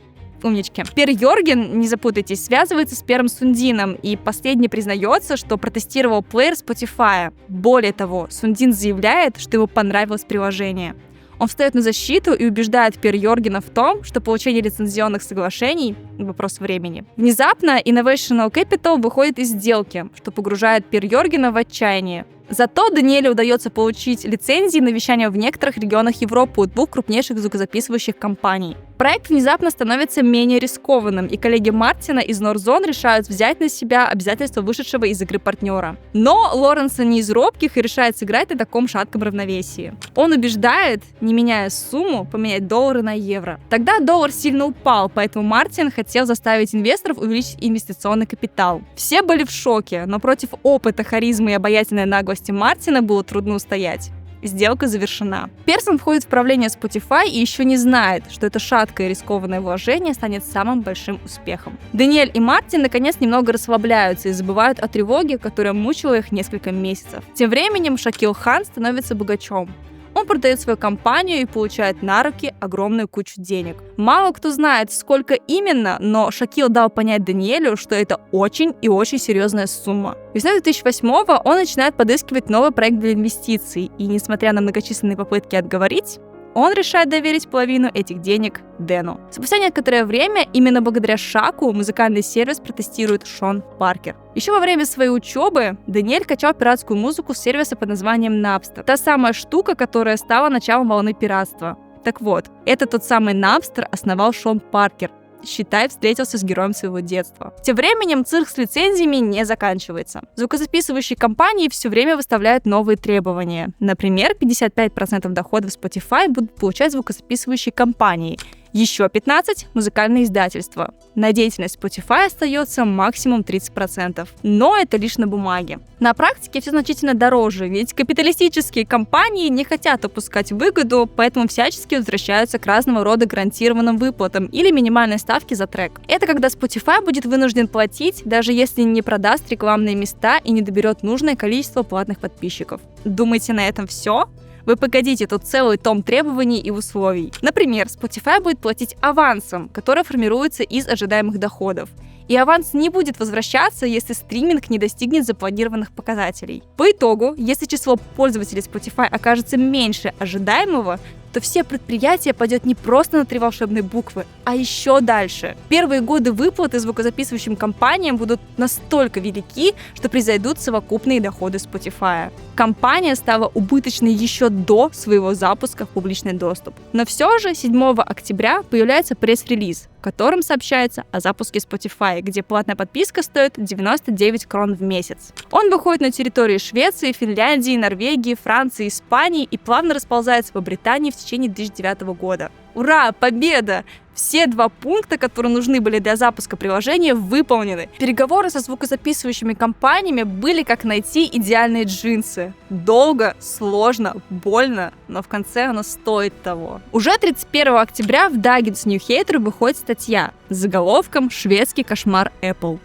Умнички. Пер Йорген, не запутайтесь, связывается с Пером Сундином, и последний признается, что протестировал плеер Spotify. Более того, Сундин заявляет, что ему понравилось приложение. Он встает на защиту и убеждает Пер Йоргена в том, что получение лицензионных соглашений – вопрос времени. Внезапно Innovational Capital выходит из сделки, что погружает Пер Йоргена в отчаяние. Зато Даниэлю удается получить лицензии на вещание в некоторых регионах Европы у 2 крупнейших звукозаписывающих компаний. Проект внезапно становится менее рискованным, и коллеги Мартина из Northzone решают взять на себя обязательства вышедшего из игры партнера. Но Лоренсон не из робких и решает сыграть на таком шатком равновесии. Он убеждает, не меняя сумму, поменять доллары на евро. Тогда доллар сильно упал, поэтому Мартин хотел заставить инвесторов увеличить инвестиционный капитал. Все были в шоке, но против опыта, харизмы и обаятельной наглости Мартина было трудно устоять. Сделка завершена. Персон входит в правление Spotify и еще не знает, что это шаткое и рискованное вложение станет самым большим успехом. Даниэль и Мартин наконец немного расслабляются и забывают о тревоге, которая мучила их несколько месяцев. Тем временем Шакил Хан становится богачом. Он продает свою компанию и получает на руки огромную кучу денег. Мало кто знает, сколько именно, но Шакил дал понять Даниэлю, что это очень и очень серьезная сумма. Весной 2008-го он начинает подыскивать новый проект для инвестиций, и несмотря на многочисленные попытки отговорить, он решает доверить половину этих денег Дэну. Спустя некоторое время, именно благодаря Шаку, музыкальный сервис протестирует Шон Паркер. Еще во время своей учебы Даниэль качал пиратскую музыку с сервиса под названием Napster. Та самая штука, которая стала началом волны пиратства. Так вот, это тот самый Napster основал Шон Паркер. Считай, встретился с героем своего детства. Тем временем цирк с лицензиями не заканчивается. Звукозаписывающие компании все время выставляют новые требования. Например, 55% доходов Spotify будут получать звукозаписывающие компании, еще 15% – музыкальные издательства. На деятельность Spotify остается максимум 30%. Но это лишь на бумаге. На практике все значительно дороже, ведь капиталистические компании не хотят упускать выгоду, поэтому всячески возвращаются к разного рода гарантированным выплатам или минимальной ставке за трек. Это когда Spotify будет вынужден платить, даже если не продаст рекламные места и не доберет нужное количество платных подписчиков. Думаете, на этом все? Вы погодите, тут целый том требований и условий. Например, Spotify будет платить авансом, который формируется из ожидаемых доходов. И аванс не будет возвращаться, если стриминг не достигнет запланированных показателей. По итогу, если число пользователей Spotify окажется меньше ожидаемого, то все предприятие пойдет не просто на 3 волшебные буквы, а еще дальше. Первые годы выплаты звукозаписывающим компаниям будут настолько велики, что превзойдут совокупные доходы Spotify. Компания стала убыточной еще до своего запуска в публичный доступ. Но все же 7 октября появляется пресс-релиз, в котором сообщается о запуске Spotify, где платная подписка стоит 99 крон в месяц. Он выходит на территории Швеции, Финляндии, Норвегии, Франции, Испании и плавно расползается по Британии в течение 2009 года. Ура! Победа! Все 2 пункта, которые нужны были для запуска приложения, выполнены. Переговоры со звукозаписывающими компаниями были как найти идеальные джинсы. Долго, сложно, больно, но в конце оно стоит того. Уже 31 октября в Dagens Nyheter выходит статья с заголовком «Шведский кошмар Apple».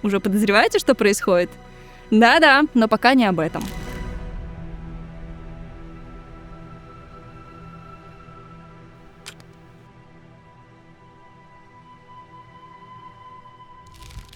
Уже подозреваете, что происходит? Да-да, но пока не об этом.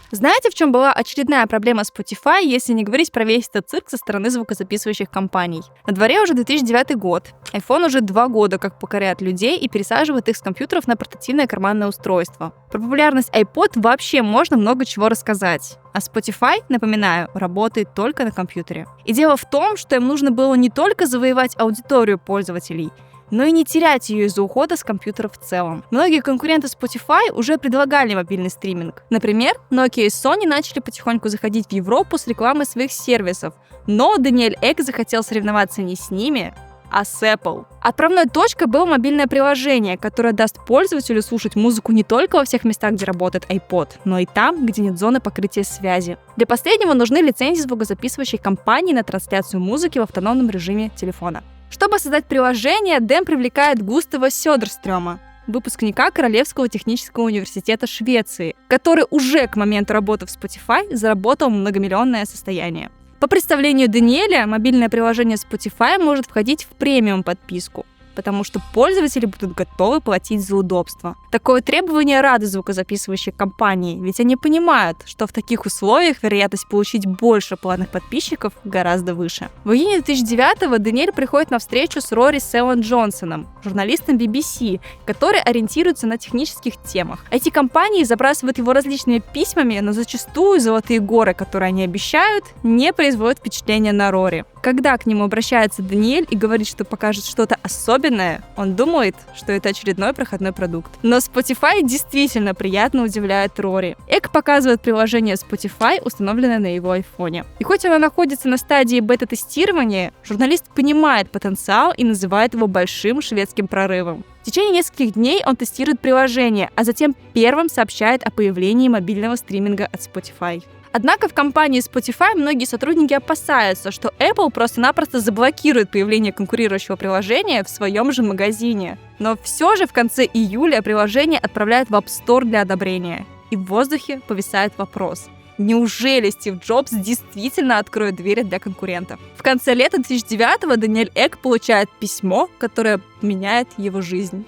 Знаете, в чем была очередная проблема Spotify, если не говорить про весь этот цирк со стороны звукозаписывающих компаний? На дворе уже 2009 год. iPhone уже 2 года как покоряет людей и пересаживает их с компьютеров на портативное карманное устройство. Про популярность iPod вообще можно много чего рассказать. А Spotify, напоминаю, работает только на компьютере. И дело в том, что им нужно было не только завоевать аудиторию пользователей, но и не терять ее из-за ухода с компьютера в целом. Многие конкуренты Spotify уже предлагали мобильный стриминг. Например, Nokia и Sony начали потихоньку заходить в Европу с рекламой своих сервисов, но Даниэль Эк захотел соревноваться не с ними, а с Apple. Отправной точкой было мобильное приложение, которое даст пользователю слушать музыку не только во всех местах, где работает iPod, но и там, где нет зоны покрытия связи. Для последнего нужны лицензии звукозаписывающей компании на трансляцию музыки в автономном режиме телефона. Чтобы создать приложение, Дэм привлекает Густава Сёдерстрёма, выпускника Королевского технического университета Швеции, который уже к моменту работы в Spotify заработал многомиллионное состояние. По представлению Даниэля, мобильное приложение Spotify может входить в премиум подписку, потому что пользователи будут готовы платить за удобство. Такое требование радует звукозаписывающие компании, ведь они понимают, что в таких условиях вероятность получить больше платных подписчиков гораздо выше. В июне 2009-го Даниэль приходит на встречу с Рори Селлен Джонсоном, журналистом BBC, который ориентируется на технических темах. Эти компании забрасывают его различными письмами, но зачастую золотые горы, которые они обещают, не производят впечатления на Рори. Когда к нему обращается Даниэль и говорит, что покажет что-то особенное, он думает, что это очередной проходной продукт. Но Spotify действительно приятно удивляет Рори. Эк показывает приложение Spotify, установленное на его айфоне. И хоть оно находится на стадии бета-тестирования, журналист понимает потенциал и называет его большим шведским прорывом. В течение нескольких дней он тестирует приложение, а затем первым сообщает о появлении мобильного стриминга от Spotify. Однако в компании Spotify многие сотрудники опасаются, что Apple просто-напросто заблокирует появление конкурирующего приложения в своем же магазине. Но все же в конце июля приложение отправляют в App Store для одобрения. И в воздухе повисает вопрос: неужели Стив Джобс действительно откроет двери для конкурентов? В конце лета 2009-го Даниэль Эк получает письмо, которое меняет его жизнь.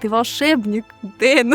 Ты волшебник, Дэн.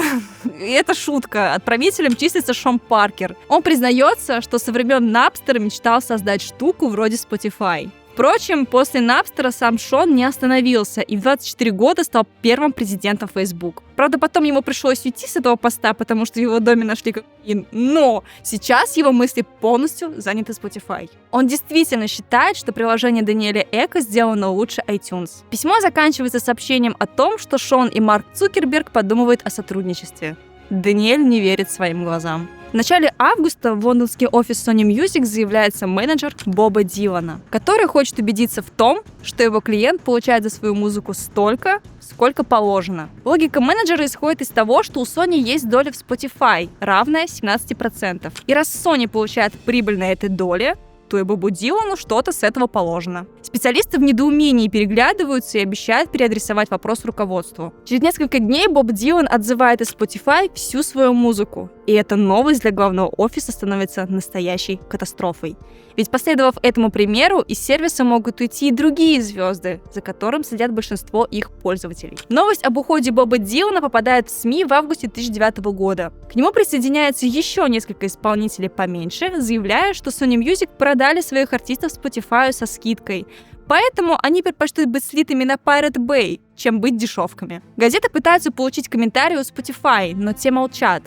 Это шутка. Отправителем числится Шон Паркер. Он признается, что со времен Napster мечтал создать штуку вроде Spotify. Впрочем, после Napster сам Шон не остановился и в 24 года стал первым президентом Facebook. Правда, потом ему пришлось уйти с этого поста, потому что в его доме нашли кокаин. Но сейчас его мысли полностью заняты Spotify. Он действительно считает, что приложение Даниэля Эка сделано лучше iTunes. Письмо заканчивается сообщением о том, что Шон и Марк Цукерберг подумывают о сотрудничестве. Даниэль не верит своим глазам. В начале августа в лондонский офис Sony Music заявляется менеджер Боба Дилана, который хочет убедиться в том, что его клиент получает за свою музыку столько, сколько положено. Логика менеджера исходит из того, что у Sony есть доля в Spotify, равная 17%. И раз Sony получает прибыль на этой доле, то и Бобу Дилану что-то с этого положено. Специалисты в недоумении переглядываются и обещают переадресовать вопрос руководству. Через несколько дней Боб Дилан отзывает из Spotify всю свою музыку. И эта новость для главного офиса становится настоящей катастрофой. Ведь, последовав этому примеру, из сервиса могут уйти и другие звезды, за которым следят большинство их пользователей. Новость об уходе Боба Дилана попадает в СМИ в августе 2009 года. К нему присоединяется еще несколько исполнителей поменьше, заявляя, что Sony Music продали своих артистов Spotify со скидкой. Поэтому они предпочтут быть слитыми на Pirate Bay, чем быть дешевками. Газеты пытаются получить комментарии у Spotify, но те молчат.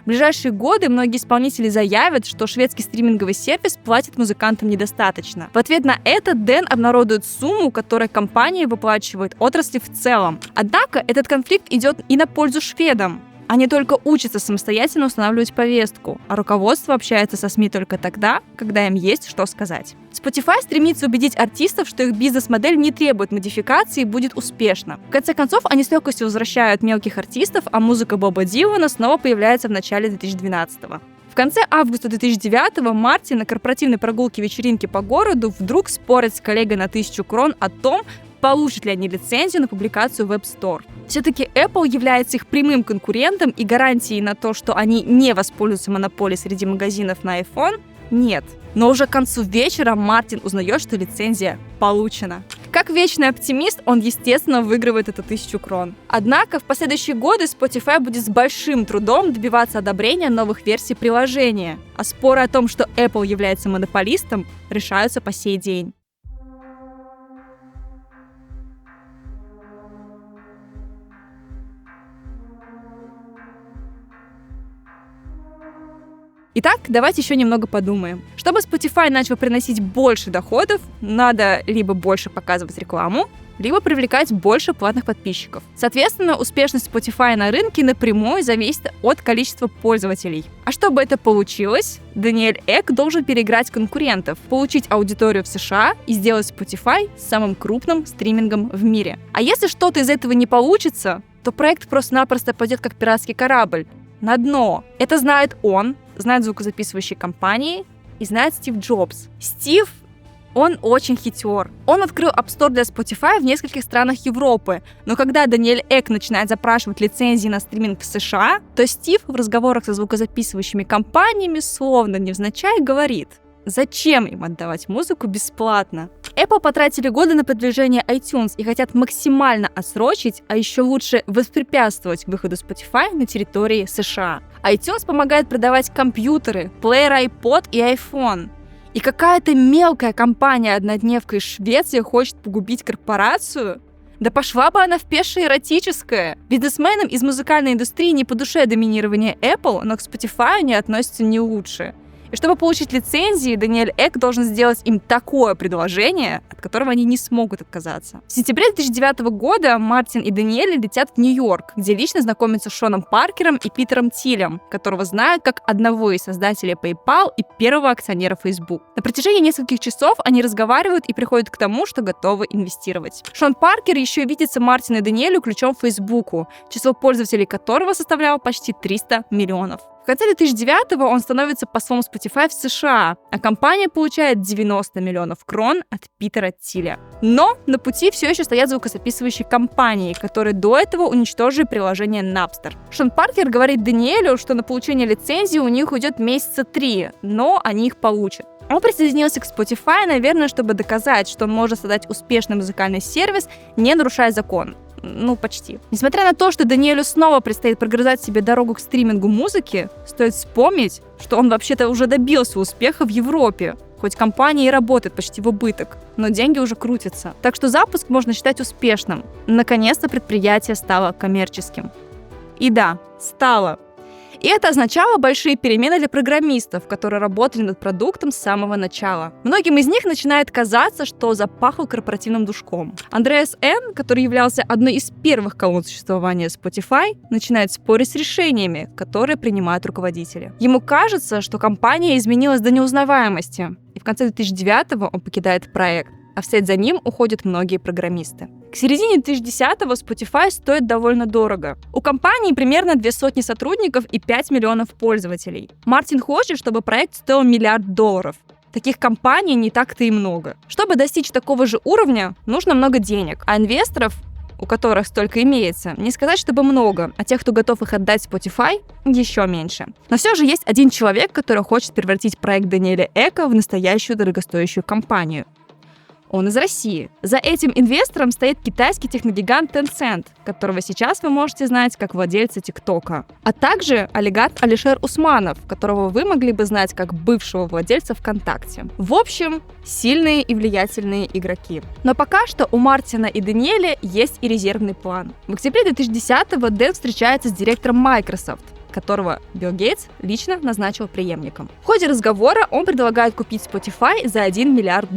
В ближайшие годы многие исполнители заявят, что шведский стриминговый сервис платит музыкантам недостаточно. В ответ на это Дэн обнародует сумму, которую компания выплачивает отрасли в целом. Однако этот конфликт идет и на пользу шведам. Они только учатся самостоятельно устанавливать повестку, а руководство общается со СМИ только тогда, когда им есть что сказать. Spotify стремится убедить артистов, что их бизнес-модель не требует модификации и будет успешна. В конце концов, они с легкостью возвращают мелких артистов, а музыка Боба Дилана снова появляется в начале 2012-го. В конце августа 2009-го Мартин на корпоративной прогулке-вечеринке по городу вдруг спорит с коллегой на 1000 крон о том, получат ли они лицензию на публикацию в App Store. Все-таки Apple является их прямым конкурентом, и гарантии на то, что они не воспользуются монополией среди магазинов на iPhone, нет. Но уже к концу вечера Мартин узнает, что лицензия получена. Как вечный оптимист, он, естественно, выигрывает эту 1000 крон. Однако в последующие годы Spotify будет с большим трудом добиваться одобрения новых версий приложения, а споры о том, что Apple является монополистом, решаются по сей день. Итак, давайте еще немного подумаем. Чтобы Spotify начал приносить больше доходов, надо либо больше показывать рекламу, либо привлекать больше платных подписчиков. Соответственно, успешность Spotify на рынке напрямую зависит от количества пользователей. А чтобы это получилось, Дэниэль Эк должен переиграть конкурентов, получить аудиторию в США и сделать Spotify самым крупным стримингом в мире. А если что-то из этого не получится, то проект просто-напросто пойдет как пиратский корабль на дно. Это знает он, знает звукозаписывающие компании и знает Стив Джобс. Стив, он очень хитер. Он открыл App Store для Spotify в нескольких странах Европы, но когда Дэниэль Эк начинает запрашивать лицензии на стриминг в США, то Стив в разговорах со звукозаписывающими компаниями словно невзначай говорит: зачем им отдавать музыку бесплатно? Apple потратили годы на продвижение iTunes и хотят максимально отсрочить, а еще лучше воспрепятствовать выходу Spotify на территории США. iTunes помогает продавать компьютеры, плеер iPod и iPhone. И какая-то мелкая компания-однодневка из Швеции хочет погубить корпорацию? Да пошла бы она в пешее эротическое. Бизнесменам из музыкальной индустрии не по душе доминирование Apple, но к Spotify они относятся не лучше. И чтобы получить лицензии, Дэниэль Эк должен сделать им такое предложение, от которого они не смогут отказаться. В сентябре 2009 года Мартин и Дэниэль летят в Нью-Йорк, где лично знакомятся с Шоном Паркером и Питером Тилем, которого знают как одного из создателей PayPal и первого акционера Facebook. На протяжении нескольких часов они разговаривают и приходят к тому, что готовы инвестировать. Шон Паркер еще видится Мартину и Дэниэлю ключом к Фейсбуку, число пользователей которого составляло почти 300 миллионов. В конце 2009-го он становится послом Spotify в США, а компания получает 90 миллионов крон от Питера Тиля. Но на пути все еще стоят звукозаписывающие компании, которые до этого уничтожили приложение Napster. Шон Паркер говорит Дэниэлю, что на получение лицензии у них уйдет месяца 3, но они их получат. Он присоединился к Spotify, наверное, чтобы доказать, что он может создать успешный музыкальный сервис, не нарушая закон. Ну, почти. Несмотря на то, что Дэниэлю снова предстоит прогрызать себе дорогу к стримингу музыки, стоит вспомнить, что он вообще-то уже добился успеха в Европе. Хоть компания и работает почти в убыток, но деньги уже крутятся. Так что запуск можно считать успешным. Наконец-то предприятие стало коммерческим. И да, стало. И это означало большие перемены для программистов, которые работали над продуктом с самого начала. Многим из них начинает казаться, что запахло корпоративным душком. Андреас Н., который являлся одной из первых колонн существования Spotify, начинает спорить с решениями, которые принимают руководители. Ему кажется, что компания изменилась до неузнаваемости, и в конце 2009-го он покидает проект, а вслед за ним уходят многие программисты. К середине 2010-го Spotify стоит довольно дорого. У компании примерно 200 сотрудников и 5 миллионов пользователей. Мартин хочет, чтобы проект стоил $1 миллиард. Таких компаний не так-то и много. Чтобы достичь такого же уровня, нужно много денег, а инвесторов у которых столько имеется, не сказать, чтобы много, а тех, кто готов их отдать Spotify, еще меньше. Но все же есть один человек, который хочет превратить проект Даниэля Эка в настоящую дорогостоящую компанию. Он из России. За этим инвестором стоит китайский техногигант Tencent, которого сейчас вы можете знать как владельца ТикТока, а также олигарх Алишер Усманов, которого вы могли бы знать как бывшего владельца ВКонтакте. В общем, сильные и влиятельные игроки. Но пока что у Мартина и Даниэля есть и резервный план. В октябре 2010-го Дэн встречается с директором Microsoft, которого Билл Гейтс лично назначил преемником. В ходе разговора он предлагает купить Spotify за $1 миллиард,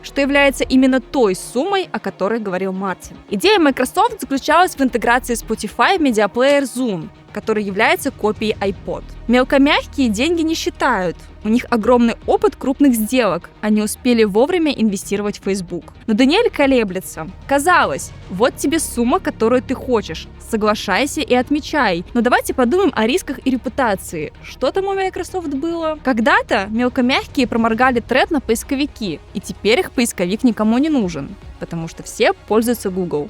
что является именно той суммой, о которой говорил Мартин. Идея Microsoft заключалась в интеграции Spotify в медиаплеер Zoom, который является копией iPod. Мелкомягкие деньги не считают. У них огромный опыт крупных сделок. Они успели вовремя инвестировать в Facebook. Но Даниэль колеблется. Казалось, вот тебе сумма, которую ты хочешь. Соглашайся и отмечай. Но давайте подумаем о рисках и репутации. Что там у Microsoft было? Когда-то мелкомягкие проморгали тренд на поисковики, и теперь их поисковик никому не нужен, потому что все пользуются Google.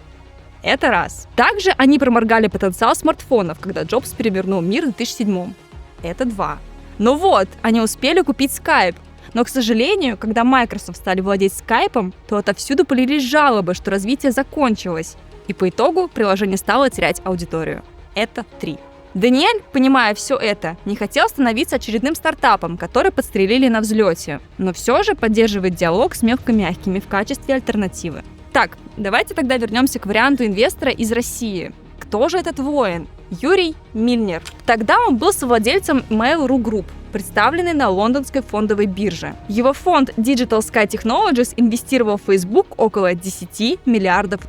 Это раз. Также они проморгали потенциал смартфонов, когда Джобс перевернул мир в 2007. Это два. Ну вот, они успели купить Skype. Но, к сожалению, когда Microsoft стали владеть Skype'ом, то отовсюду полились жалобы, что развитие закончилось. И по итогу приложение стало терять аудиторию. Это 3. Даниэль, понимая все это, не хотел становиться очередным стартапом, который подстрелили на взлете, но все же поддерживает диалог с мелкомягкими в качестве альтернативы. Так, давайте тогда вернемся к варианту инвестора из России. Кто же этот воин? Юрий Мильнер. Тогда он был совладельцем Mail.ru Group, представленный на лондонской фондовой бирже. Его фонд Digital Sky Technologies инвестировал в Facebook около $10 миллиардов.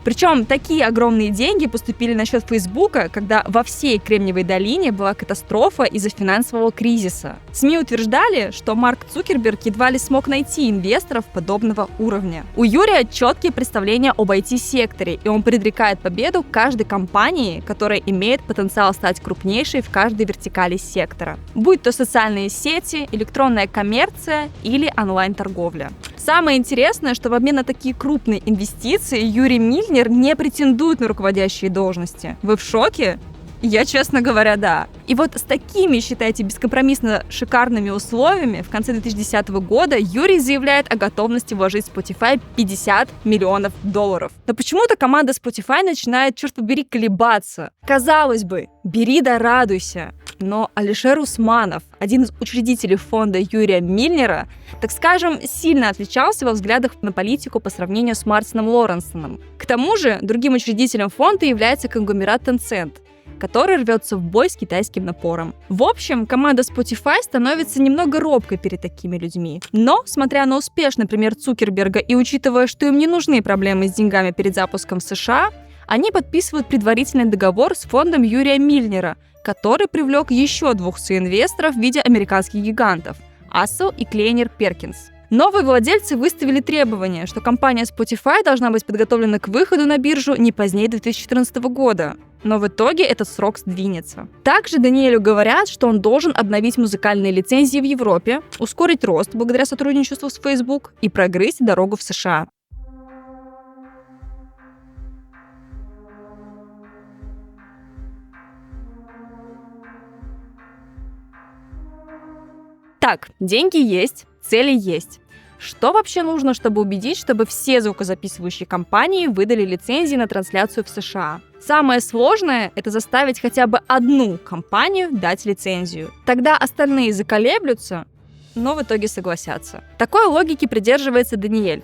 Причем такие огромные деньги поступили на счет Facebook, когда во всей Кремниевой долине была катастрофа из-за финансового кризиса. СМИ утверждали, что Марк Цукерберг едва ли смог найти инвесторов подобного уровня. У Юрия четкие представления об IT-секторе, и он предрекает победу каждой компании, которая имеет потенциал стать крупнейшей в каждой вертикали сектора. Будь то социальные сети, электронная коммерция или онлайн-торговля. Самое интересное, что в обмен на такие крупные инвестиции Юрий Мильнер не претендует на руководящие должности. Вы в шоке? Я, честно говоря, да. И вот с такими, считайте, бескомпромиссно шикарными условиями в конце 2010 года Юрий заявляет о готовности вложить в Spotify $50 миллионов. Но почему-то команда Spotify начинает, черт побери, колебаться. Казалось бы, бери да радуйся. Но Алишер Усманов, один из учредителей фонда Юрия Мильнера, так скажем, сильно отличался во взглядах на политику по сравнению с Мартином Лоренсоном. К тому же, другим учредителем фонда является конгломерат Tencent, который рвется в бой с китайским напором. В общем, команда Spotify становится немного робкой перед такими людьми. Но, смотря на успешный пример Цукерберга и учитывая, что им не нужны проблемы с деньгами перед запуском в США, они подписывают предварительный договор с фондом Юрия Мильнера, который привлек еще 2 соинвесторов в виде американских гигантов – Ассел и Клейнер Перкинс. Новые владельцы выставили требование, что компания Spotify должна быть подготовлена к выходу на биржу не позднее 2014 года. Но в итоге этот срок сдвинется. Также Даниэлю говорят, что он должен обновить музыкальные лицензии в Европе, ускорить рост благодаря сотрудничеству с Facebook и прогрызть дорогу в США. Так, деньги есть, цели есть. Что вообще нужно, чтобы убедить, чтобы все звукозаписывающие компании выдали лицензии на трансляцию в США? Самое сложное – это заставить хотя бы одну компанию дать лицензию. Тогда остальные заколеблются, но в итоге согласятся. Такой логики придерживается Даниэль.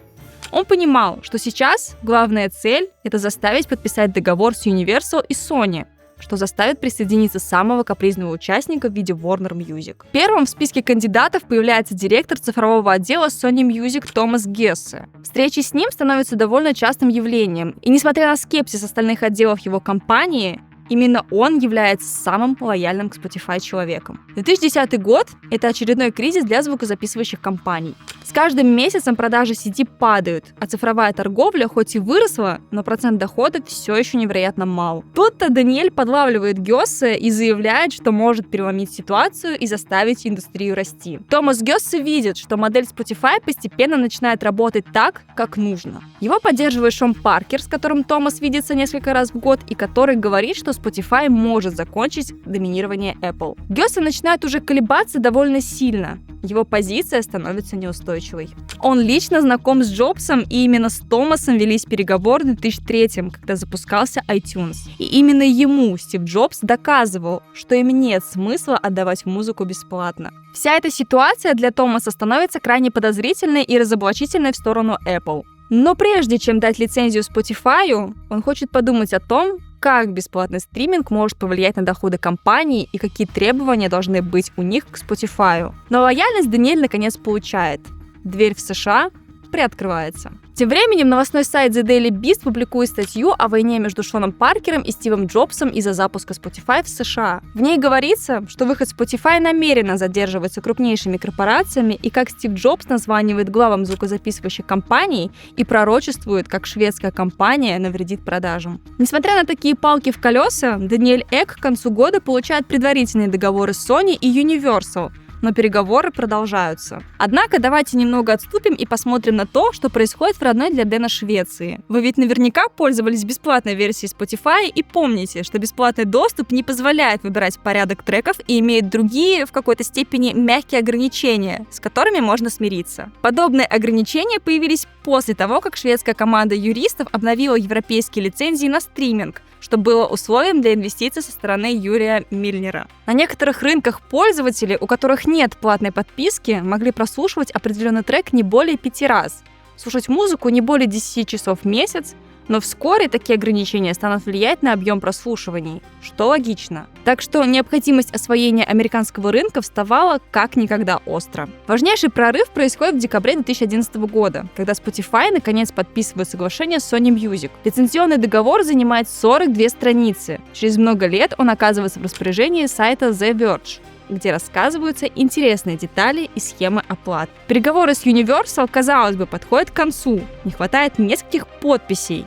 Он понимал, что сейчас главная цель – это заставить подписать договор с Universal и Sony, что заставит присоединиться самого капризного участника в виде Warner Music. Первым в списке кандидатов появляется директор цифрового отдела Sony Music Томас Гессе. Встречи с ним становятся довольно частым явлением, и несмотря на скепсис остальных отделов его компании, Именно он является самым лояльным к Spotify человеком. 2010 год – это очередной кризис для звукозаписывающих компаний. С каждым месяцем продажи сети падают, а цифровая торговля хоть и выросла, но процент дохода все еще невероятно мал. Тут-то Даниэль подлавливает Гёссе и заявляет, что может переломить ситуацию и заставить индустрию расти. Томас Гёссе видит, что модель Spotify постепенно начинает работать так, как нужно. Его поддерживает Шон Паркер, с которым Томас видится несколько раз в год, и который говорит, что Spotify может закончить доминирование Apple. Гёссе начинает уже колебаться довольно сильно. Его позиция становится неустойчивой. Он лично знаком с Джобсом, и именно с Томасом велись переговоры в 2003-м, когда запускался iTunes. И именно ему Стив Джобс доказывал, что им нет смысла отдавать музыку бесплатно. Вся эта ситуация для Томаса становится крайне подозрительной и разоблачительной в сторону Apple. Но прежде чем дать лицензию Spotify, он хочет подумать о том, как бесплатный стриминг может повлиять на доходы компании и какие требования должны быть у них к Spotify. Но лояльность Даниэль наконец получает. Дверь в США приоткрывается. Тем временем новостной сайт The Daily Beast публикует статью о войне между Шоном Паркером и Стивом Джобсом из-за запуска Spotify в США. В ней говорится, что выход Spotify намеренно задерживается крупнейшими корпорациями и как Стив Джобс названивает главам звукозаписывающих компаний и пророчествует, как шведская компания навредит продажам. Несмотря на такие палки в колеса, Даниэль Эк к концу года получает предварительные договоры с Sony и Universal, но переговоры продолжаются. Однако давайте немного отступим и посмотрим на то, что происходит в родной для Дэна Швеции. Вы ведь наверняка пользовались бесплатной версией Spotify и помните, что бесплатный доступ не позволяет выбирать порядок треков и имеет другие, в какой-то степени, мягкие ограничения, с которыми можно смириться. Подобные ограничения появились после того, как шведская команда юристов обновила европейские лицензии на стриминг, что было условием для инвестиций со стороны Юрия Мильнера. На некоторых рынках пользователи, у которых нет платной подписки, могли прослушивать определенный трек не более 5 раз, слушать музыку не более 10 часов в месяц, но вскоре такие ограничения станут влиять на объем прослушиваний, что логично. Так что необходимость освоения американского рынка вставала как никогда остро. Важнейший прорыв происходит в декабре 2011 года, когда Spotify наконец подписывает соглашение с Sony Music. Лицензионный договор занимает 42 страницы. Через много лет он оказывается в распоряжении сайта The Verge, где рассказываются интересные детали и схемы оплат. Переговоры с Universal, казалось бы, подходят к концу. Не хватает нескольких подписей.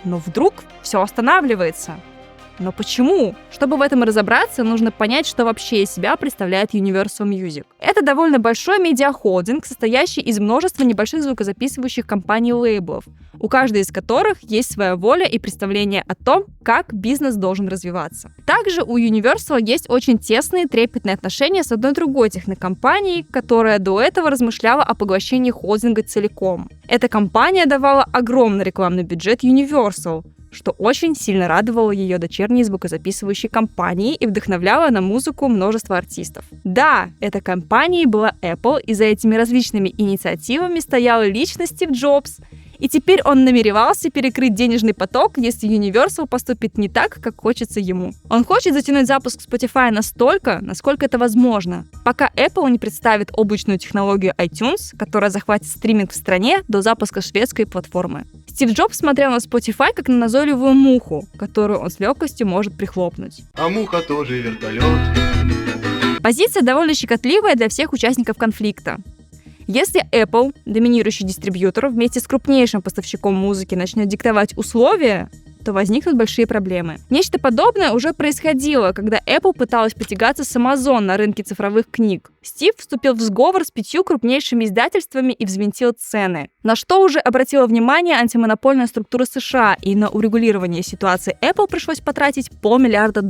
Но вдруг все останавливается. Но почему? Чтобы в этом разобраться, нужно понять, что вообще из себя представляет Universal Music. Это довольно большой медиахолдинг, состоящий из множества небольших звукозаписывающих компаний-лейблов, у каждой из которых есть своя воля и представление о том, как бизнес должен развиваться. Также у Universal есть очень тесные трепетные отношения с одной другой технокомпанией, которая до этого размышляла о поглощении холдинга целиком. Эта компания давала огромный рекламный бюджет Universal, что очень сильно радовало ее дочерние звукозаписывающие компании и вдохновляло на музыку множество артистов. Да, этой компанией была Apple, и за этими различными инициативами стояла лично Стив Джобс, и теперь он намеревался перекрыть денежный поток, если Universal поступит не так, как хочется ему. Он хочет затянуть запуск Spotify настолько, насколько это возможно, пока Apple не представит облачную технологию iTunes, которая захватит стриминг в стране до запуска шведской платформы. Стив Джобс смотрел на Spotify как на назойливую муху, которую он с легкостью может прихлопнуть. А муха тоже вертолет. Позиция довольно щекотливая для всех участников конфликта. Если Apple, доминирующий дистрибьютор, вместе с крупнейшим поставщиком музыки начнет диктовать условия, то возникнут большие проблемы. Нечто подобное уже происходило, когда Apple пыталась потягаться с Amazon на рынке цифровых книг. Стив вступил в сговор с 5 крупнейшими издательствами и взвинтил цены, на что уже обратила внимание антимонопольная структура США, и на урегулирование ситуации Apple пришлось потратить $500 миллиарда.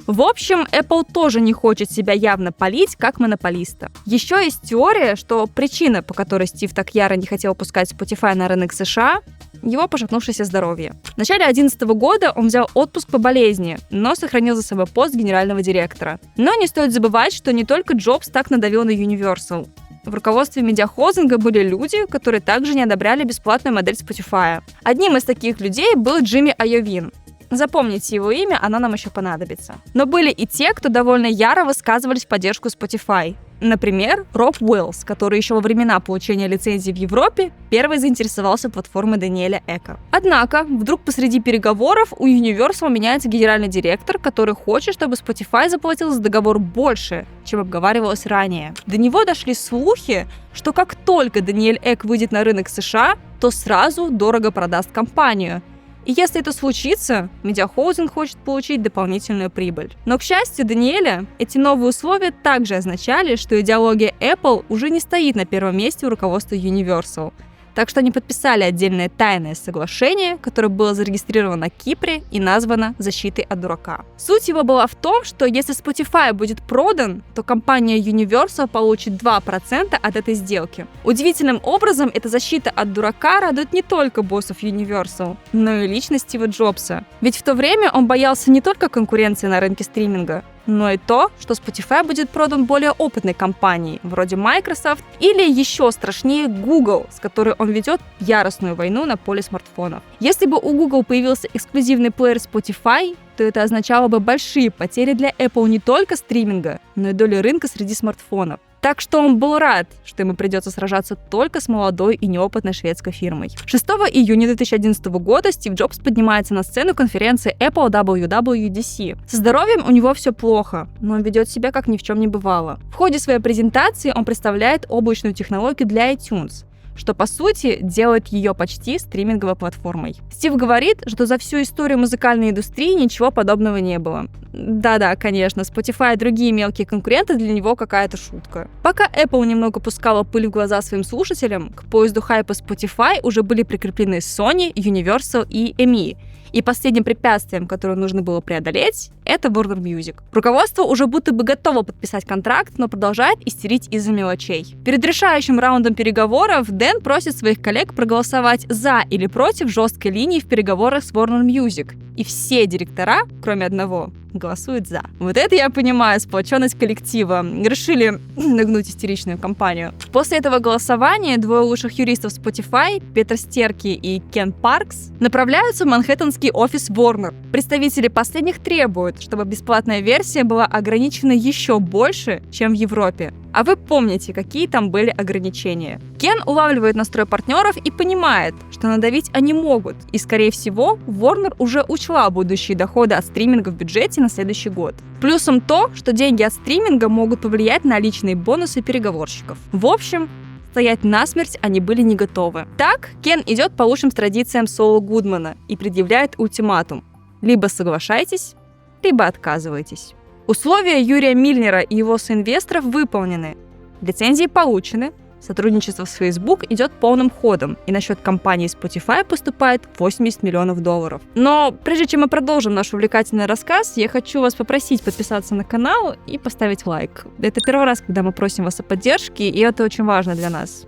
В общем, Apple тоже не хочет себя явно палить как монополиста. Еще есть теория, что причина, по которой Стив так яро не хотел пускать Spotify на рынок США, его пошатнувшееся здоровье. В начале 2011 года он взял отпуск по болезни, но сохранил за собой пост генерального директора. Но не стоит забывать, что не только Джобс так надавил на Universal. В руководстве медиахолдинга были люди, которые также не одобряли бесплатную модель Spotify. Одним из таких людей был Джимми Айовин. Запомните его имя, оно нам еще понадобится. Но были и те, кто довольно яро высказывались в поддержку Spotify. Например, Роб Уэллс, который еще во времена получения лицензии в Европе первый заинтересовался платформой Даниэля Эка. Однако, вдруг посреди переговоров у Universal меняется генеральный директор, который хочет, чтобы Spotify заплатил за договор больше, чем обговаривалось ранее. До него дошли слухи, что как только Даниэль Эк выйдет на рынок США, то сразу дорого продаст компанию. И если это случится, медиахолдинг хочет получить дополнительную прибыль. Но, к счастью Даниэля, эти новые условия также означали, что идеология Apple уже не стоит на первом месте у руководства Universal. Так что они подписали отдельное тайное соглашение, которое было зарегистрировано на Кипре и названо «Защитой от дурака». Суть его была в том, что если Spotify будет продан, то компания Universal получит 2% от этой сделки. Удивительным образом эта защита от дурака радует не только боссов Universal, но и личность Стива Джобса. Ведь в то время он боялся не только конкуренции на рынке стриминга, но и то, что Spotify будет продан более опытной компанией, вроде Microsoft, или еще страшнее Google, с которой он ведет яростную войну на поле смартфонов. Если бы у Google появился эксклюзивный плеер Spotify, то это означало бы большие потери для Apple не только стриминга, но и доли рынка среди смартфонов. Так что он был рад, что ему придется сражаться только с молодой и неопытной шведской фирмой. 6 июня 2011 года Стив Джобс поднимается на сцену конференции Apple WWDC. Со здоровьем у него все плохо, но он ведет себя как ни в чем не бывало. В ходе своей презентации он представляет облачную технологию для iTunes, что, по сути, делает ее почти стриминговой платформой. Стив говорит, что за всю историю музыкальной индустрии ничего подобного не было. Да-да, конечно, Spotify и другие мелкие конкуренты для него какая-то шутка. Пока Apple немного пускала пыль в глаза своим слушателям, к поезду хайпа Spotify уже были прикреплены Sony, Universal и EMI. И последним препятствием, которое нужно было преодолеть, это Warner Music. Руководство уже будто бы готово подписать контракт, но продолжает истерить из-за мелочей. Перед решающим раундом переговоров Дэн просит своих коллег проголосовать за или против жесткой линии в переговорах с Warner Music. И все директора, кроме одного, голосуют за. Вот это я понимаю, сплоченность коллектива. Решили нагнуть истеричную компанию. После этого голосования двое лучших юристов Spotify, Петр Стерки и Кен Паркс, направляются в манхэттенский офис Warner. Представители последних требуют, чтобы бесплатная версия была ограничена еще больше, чем в Европе. А вы помните, какие там были ограничения? Кен улавливает настрой партнеров и понимает, что надавить они могут, и, скорее всего, Warner уже учла будущие доходы от стриминга в бюджете на следующий год. Плюсом то, что деньги от стриминга могут повлиять на личные бонусы переговорщиков. В общем, стоять насмерть они были не готовы. Так, Кен идет по лучшим традициям Соло Гудмана и предъявляет ультиматум. Либо соглашайтесь, либо отказывайтесь. Условия Юрия Мильнера и его соинвесторов выполнены. Лицензии получены, сотрудничество с Facebook идет полным ходом, и на счет компании Spotify поступает $80 миллионов. Но прежде чем мы продолжим наш увлекательный рассказ, я хочу вас попросить подписаться на канал и поставить лайк. Это первый раз, когда мы просим вас о поддержке, и это очень важно для нас.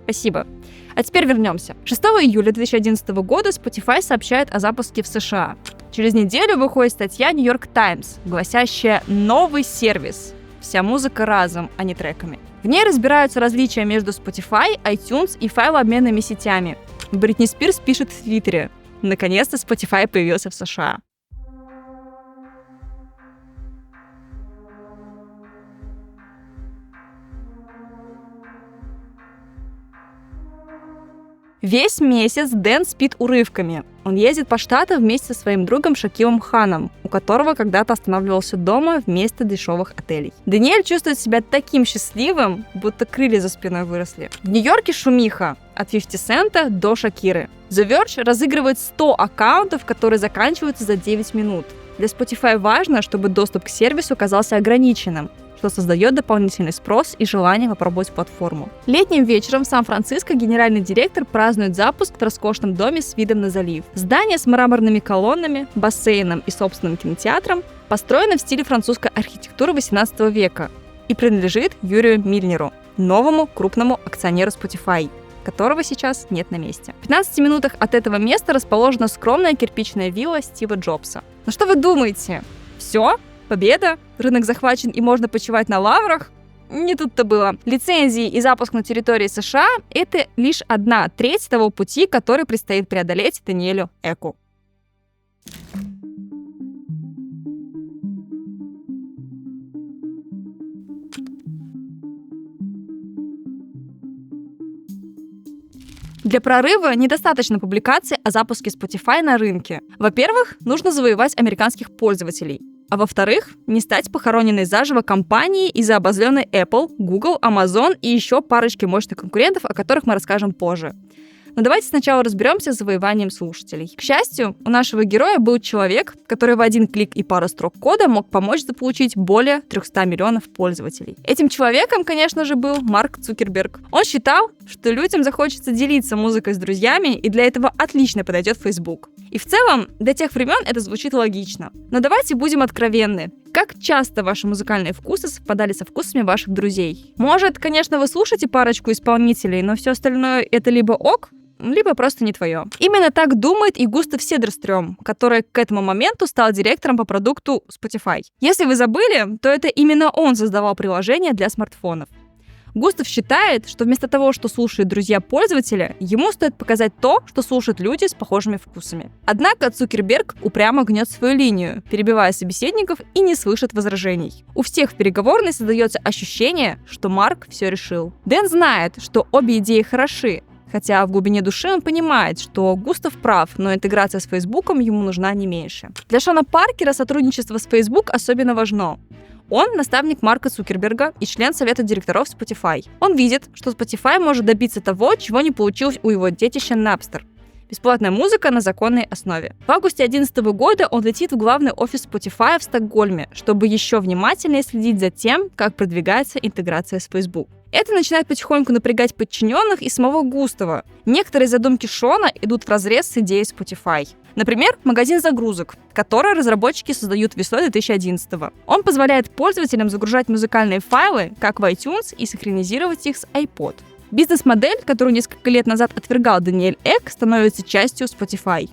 Спасибо. А теперь вернемся. 6 июля 2011 года Spotify сообщает о запуске в США. Через неделю выходит статья New York Times, гласящая «Новый сервис. Вся музыка разом, а не треками». В ней разбираются различия между Spotify, iTunes и файлообменными сетями. Бритни Спирс пишет в Твиттере: «Наконец-то Spotify появился в США». Весь месяц Дэн спит урывками. Он ездит по штату вместе со своим другом Шакилом Ханом, у которого когда-то останавливался дома вместо дешевых отелей. Даниэль чувствует себя таким счастливым, будто крылья за спиной выросли. В Нью-Йорке шумиха от 50 Цента до Шакиры. The Verge разыгрывает 100 аккаунтов, которые заканчиваются за 9 минут. Для Spotify важно, чтобы доступ к сервису оказался ограниченным, что создает дополнительный спрос и желание попробовать платформу. Летним вечером в Сан-Франциско генеральный директор празднует запуск в роскошном доме с видом на залив. Здание с мраморными колоннами, бассейном и собственным кинотеатром построено в стиле французской архитектуры XVIII века и принадлежит Юрию Мильнеру, новому крупному акционеру Spotify, которого сейчас нет на месте. В 15 минутах от этого места расположена скромная кирпичная вилла Стива Джобса. Ну что вы думаете? Все? Победа? Рынок захвачен и можно почивать на лаврах? Не тут-то было. Лицензии и запуск на территории США – это лишь 1/3 того пути, который предстоит преодолеть Даниэлю Эку. Для прорыва недостаточно публикаций о запуске Spotify на рынке. Во-первых, нужно завоевать американских пользователей. А во-вторых, не стать похороненной заживо компанией из-за обозленной Apple, Google, Amazon и еще парочки мощных конкурентов, о которых мы расскажем позже. Но давайте сначала разберемся с завоеванием слушателей. К счастью, у нашего героя был человек, который в один клик и пару строк кода мог помочь заполучить более 300 миллионов пользователей. Этим человеком, конечно же, был Марк Цукерберг. Он считал, что людям захочется делиться музыкой с друзьями, и для этого отлично подойдет Facebook. И в целом, до тех времен это звучит логично. Но давайте будем откровенны. Как часто ваши музыкальные вкусы совпадали со вкусами ваших друзей? Может, конечно, вы слушаете парочку исполнителей, но все остальное это либо ок, либо просто не твое. Именно так думает и Густав Седерстрём, который к этому моменту стал директором по продукту Spotify. Если вы забыли, то это именно он создавал приложение для смартфонов. Густав считает, что вместо того, что слушают друзья пользователя, ему стоит показать то, что слушают люди с похожими вкусами. Однако Цукерберг упрямо гнет свою линию, перебивая собеседников и не слышит возражений. У всех в переговорной создается ощущение, что Марк все решил. Дэн знает, что обе идеи хороши, хотя в глубине души он понимает, что Густав прав, но интеграция с Фейсбуком ему нужна не меньше. Для Шона Паркера сотрудничество с Facebook особенно важно. Он наставник Марка Цукерберга и член совета директоров Spotify. Он видит, что Spotify может добиться того, чего не получилось у его детища Napster. Бесплатная музыка на законной основе. В августе 2011 года он летит в главный офис Spotify в Стокгольме, чтобы еще внимательнее следить за тем, как продвигается интеграция с Facebook. Это начинает потихоньку напрягать подчиненных и самого Густава. Некоторые задумки Шона идут вразрез с идеей Spotify. Например, магазин загрузок, который разработчики создают весной 2011-го. Он позволяет пользователям загружать музыкальные файлы, как в iTunes, и синхронизировать их с iPod. Бизнес-модель, которую несколько лет назад отвергал Даниэль Эк, становится частью Spotify.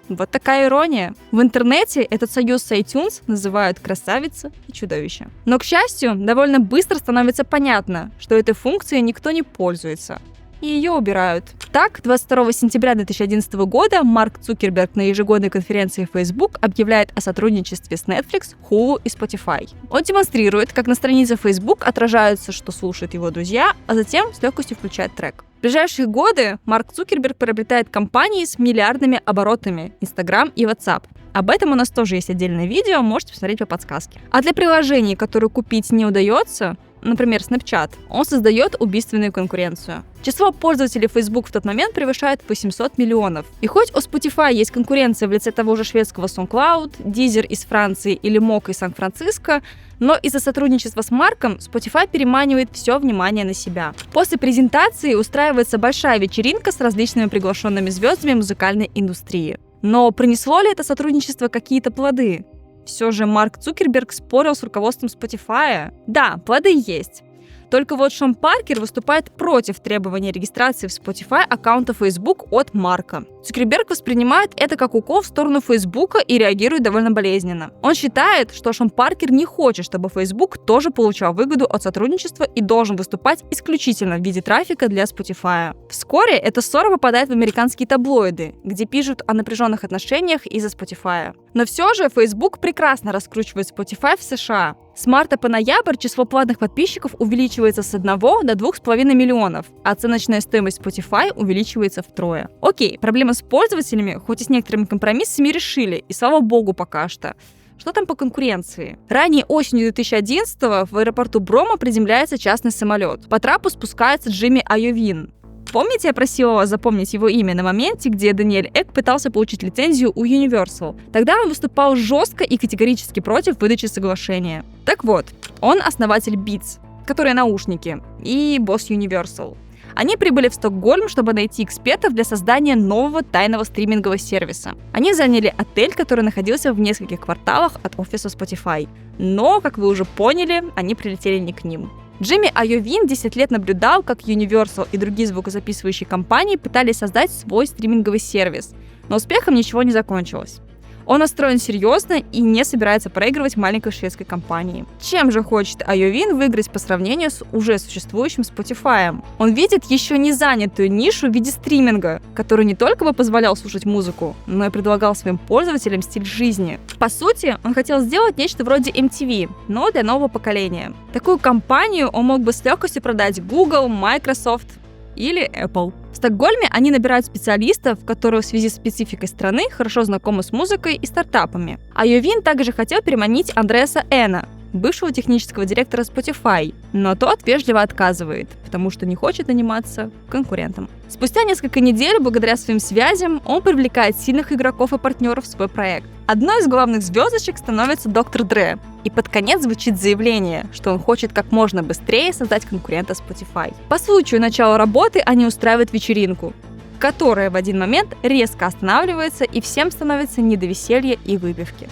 Вот такая ирония. В интернете этот союз с iTunes называют красавица и чудовище. Но, к счастью, довольно быстро становится понятно, что этой функцией никто не пользуется. И ее убирают. Так, 22 сентября 2011 года Марк Цукерберг на ежегодной конференции Facebook объявляет о сотрудничестве с Netflix, Hulu и Spotify. Он демонстрирует, как на странице Facebook отражается, что слушают его друзья, а затем с легкостью включает трек. В ближайшие годы Марк Цукерберг приобретает компании с миллиардными оборотами – Instagram и WhatsApp. Об этом у нас тоже есть отдельное видео, можете посмотреть по подсказке. А для приложений, которые купить не удается, например, Snapchat, он создает убийственную конкуренцию. Число пользователей Facebook в тот момент превышает 800 миллионов. И хоть у Spotify есть конкуренция в лице того же шведского SoundCloud, Deezer из Франции или Mock из Сан-Франциско, но из-за сотрудничества с Марком Spotify переманивает все внимание на себя. После презентации устраивается большая вечеринка с различными приглашенными звездами музыкальной индустрии. Но принесло ли это сотрудничество какие-то плоды? Все же Марк Цукерберг спорил с руководством Spotify. Да, плоды есть. Только вот Шон Паркер выступает против требования регистрации в Spotify аккаунта Facebook от Марка. Цукерберг воспринимает это как укол в сторону Facebook и реагирует довольно болезненно. Он считает, что Шон Паркер не хочет, чтобы Facebook тоже получал выгоду от сотрудничества и должен выступать исключительно в виде трафика для Spotify. Вскоре эта ссора попадает в американские таблоиды, где пишут о напряженных отношениях из-за Spotify. Но все же Facebook прекрасно раскручивает Spotify в США. С марта по ноябрь число платных подписчиков увеличивается с 1 до 2,5 миллионов, а оценочная стоимость Spotify увеличивается втрое. Окей, проблемы с пользователями, хоть и с некоторыми компромиссами, решили, и слава богу пока что. Что там по конкуренции? Ранее осенью 2011-го в аэропорту Брома приземляется частный самолет. По трапу спускается Джимми Айовин. Помните, я просила вас запомнить его имя на моменте, где Даниэль Эк пытался получить лицензию у Universal? Тогда он выступал жестко и категорически против выдачи соглашения. Так вот, он основатель Beats, которые наушники, и босс Universal. Они прибыли в Стокгольм, чтобы найти экспертов для создания нового тайного стримингового сервиса. Они заняли отель, который находился в нескольких кварталах от офиса Spotify. Но, как вы уже поняли, они прилетели не к ним. Джимми Айовин 10 лет наблюдал, как Universal и другие звукозаписывающие компании пытались создать свой стриминговый сервис, но успехом ничего не закончилось. Он настроен серьезно и не собирается проигрывать маленькой шведской компании. Чем же хочет Айовин выиграть по сравнению с уже существующим Spotify? Он видит еще не занятую нишу в виде стриминга, который не только бы позволял слушать музыку, но и предлагал своим пользователям стиль жизни. По сути, он хотел сделать нечто вроде MTV, но для нового поколения. Такую компанию он мог бы с легкостью продать Google, Microsoft, или Apple. В Стокгольме они набирают специалистов, которые в связи с спецификой страны хорошо знакомы с музыкой и стартапами. А Йовин также хотел переманить Андреаса Эна, бывшего технического директора Spotify, но тот вежливо отказывает, потому что не хочет наниматься конкурентом. Спустя несколько недель, благодаря своим связям, он привлекает сильных игроков и партнеров в свой проект. Одной из главных звездочек становится Доктор Дре, и под конец звучит заявление, что он хочет как можно быстрее создать конкурента Spotify. По случаю начала работы они устраивают вечеринку, которая в один момент резко останавливается, и всем становится не до веселья и выпивки.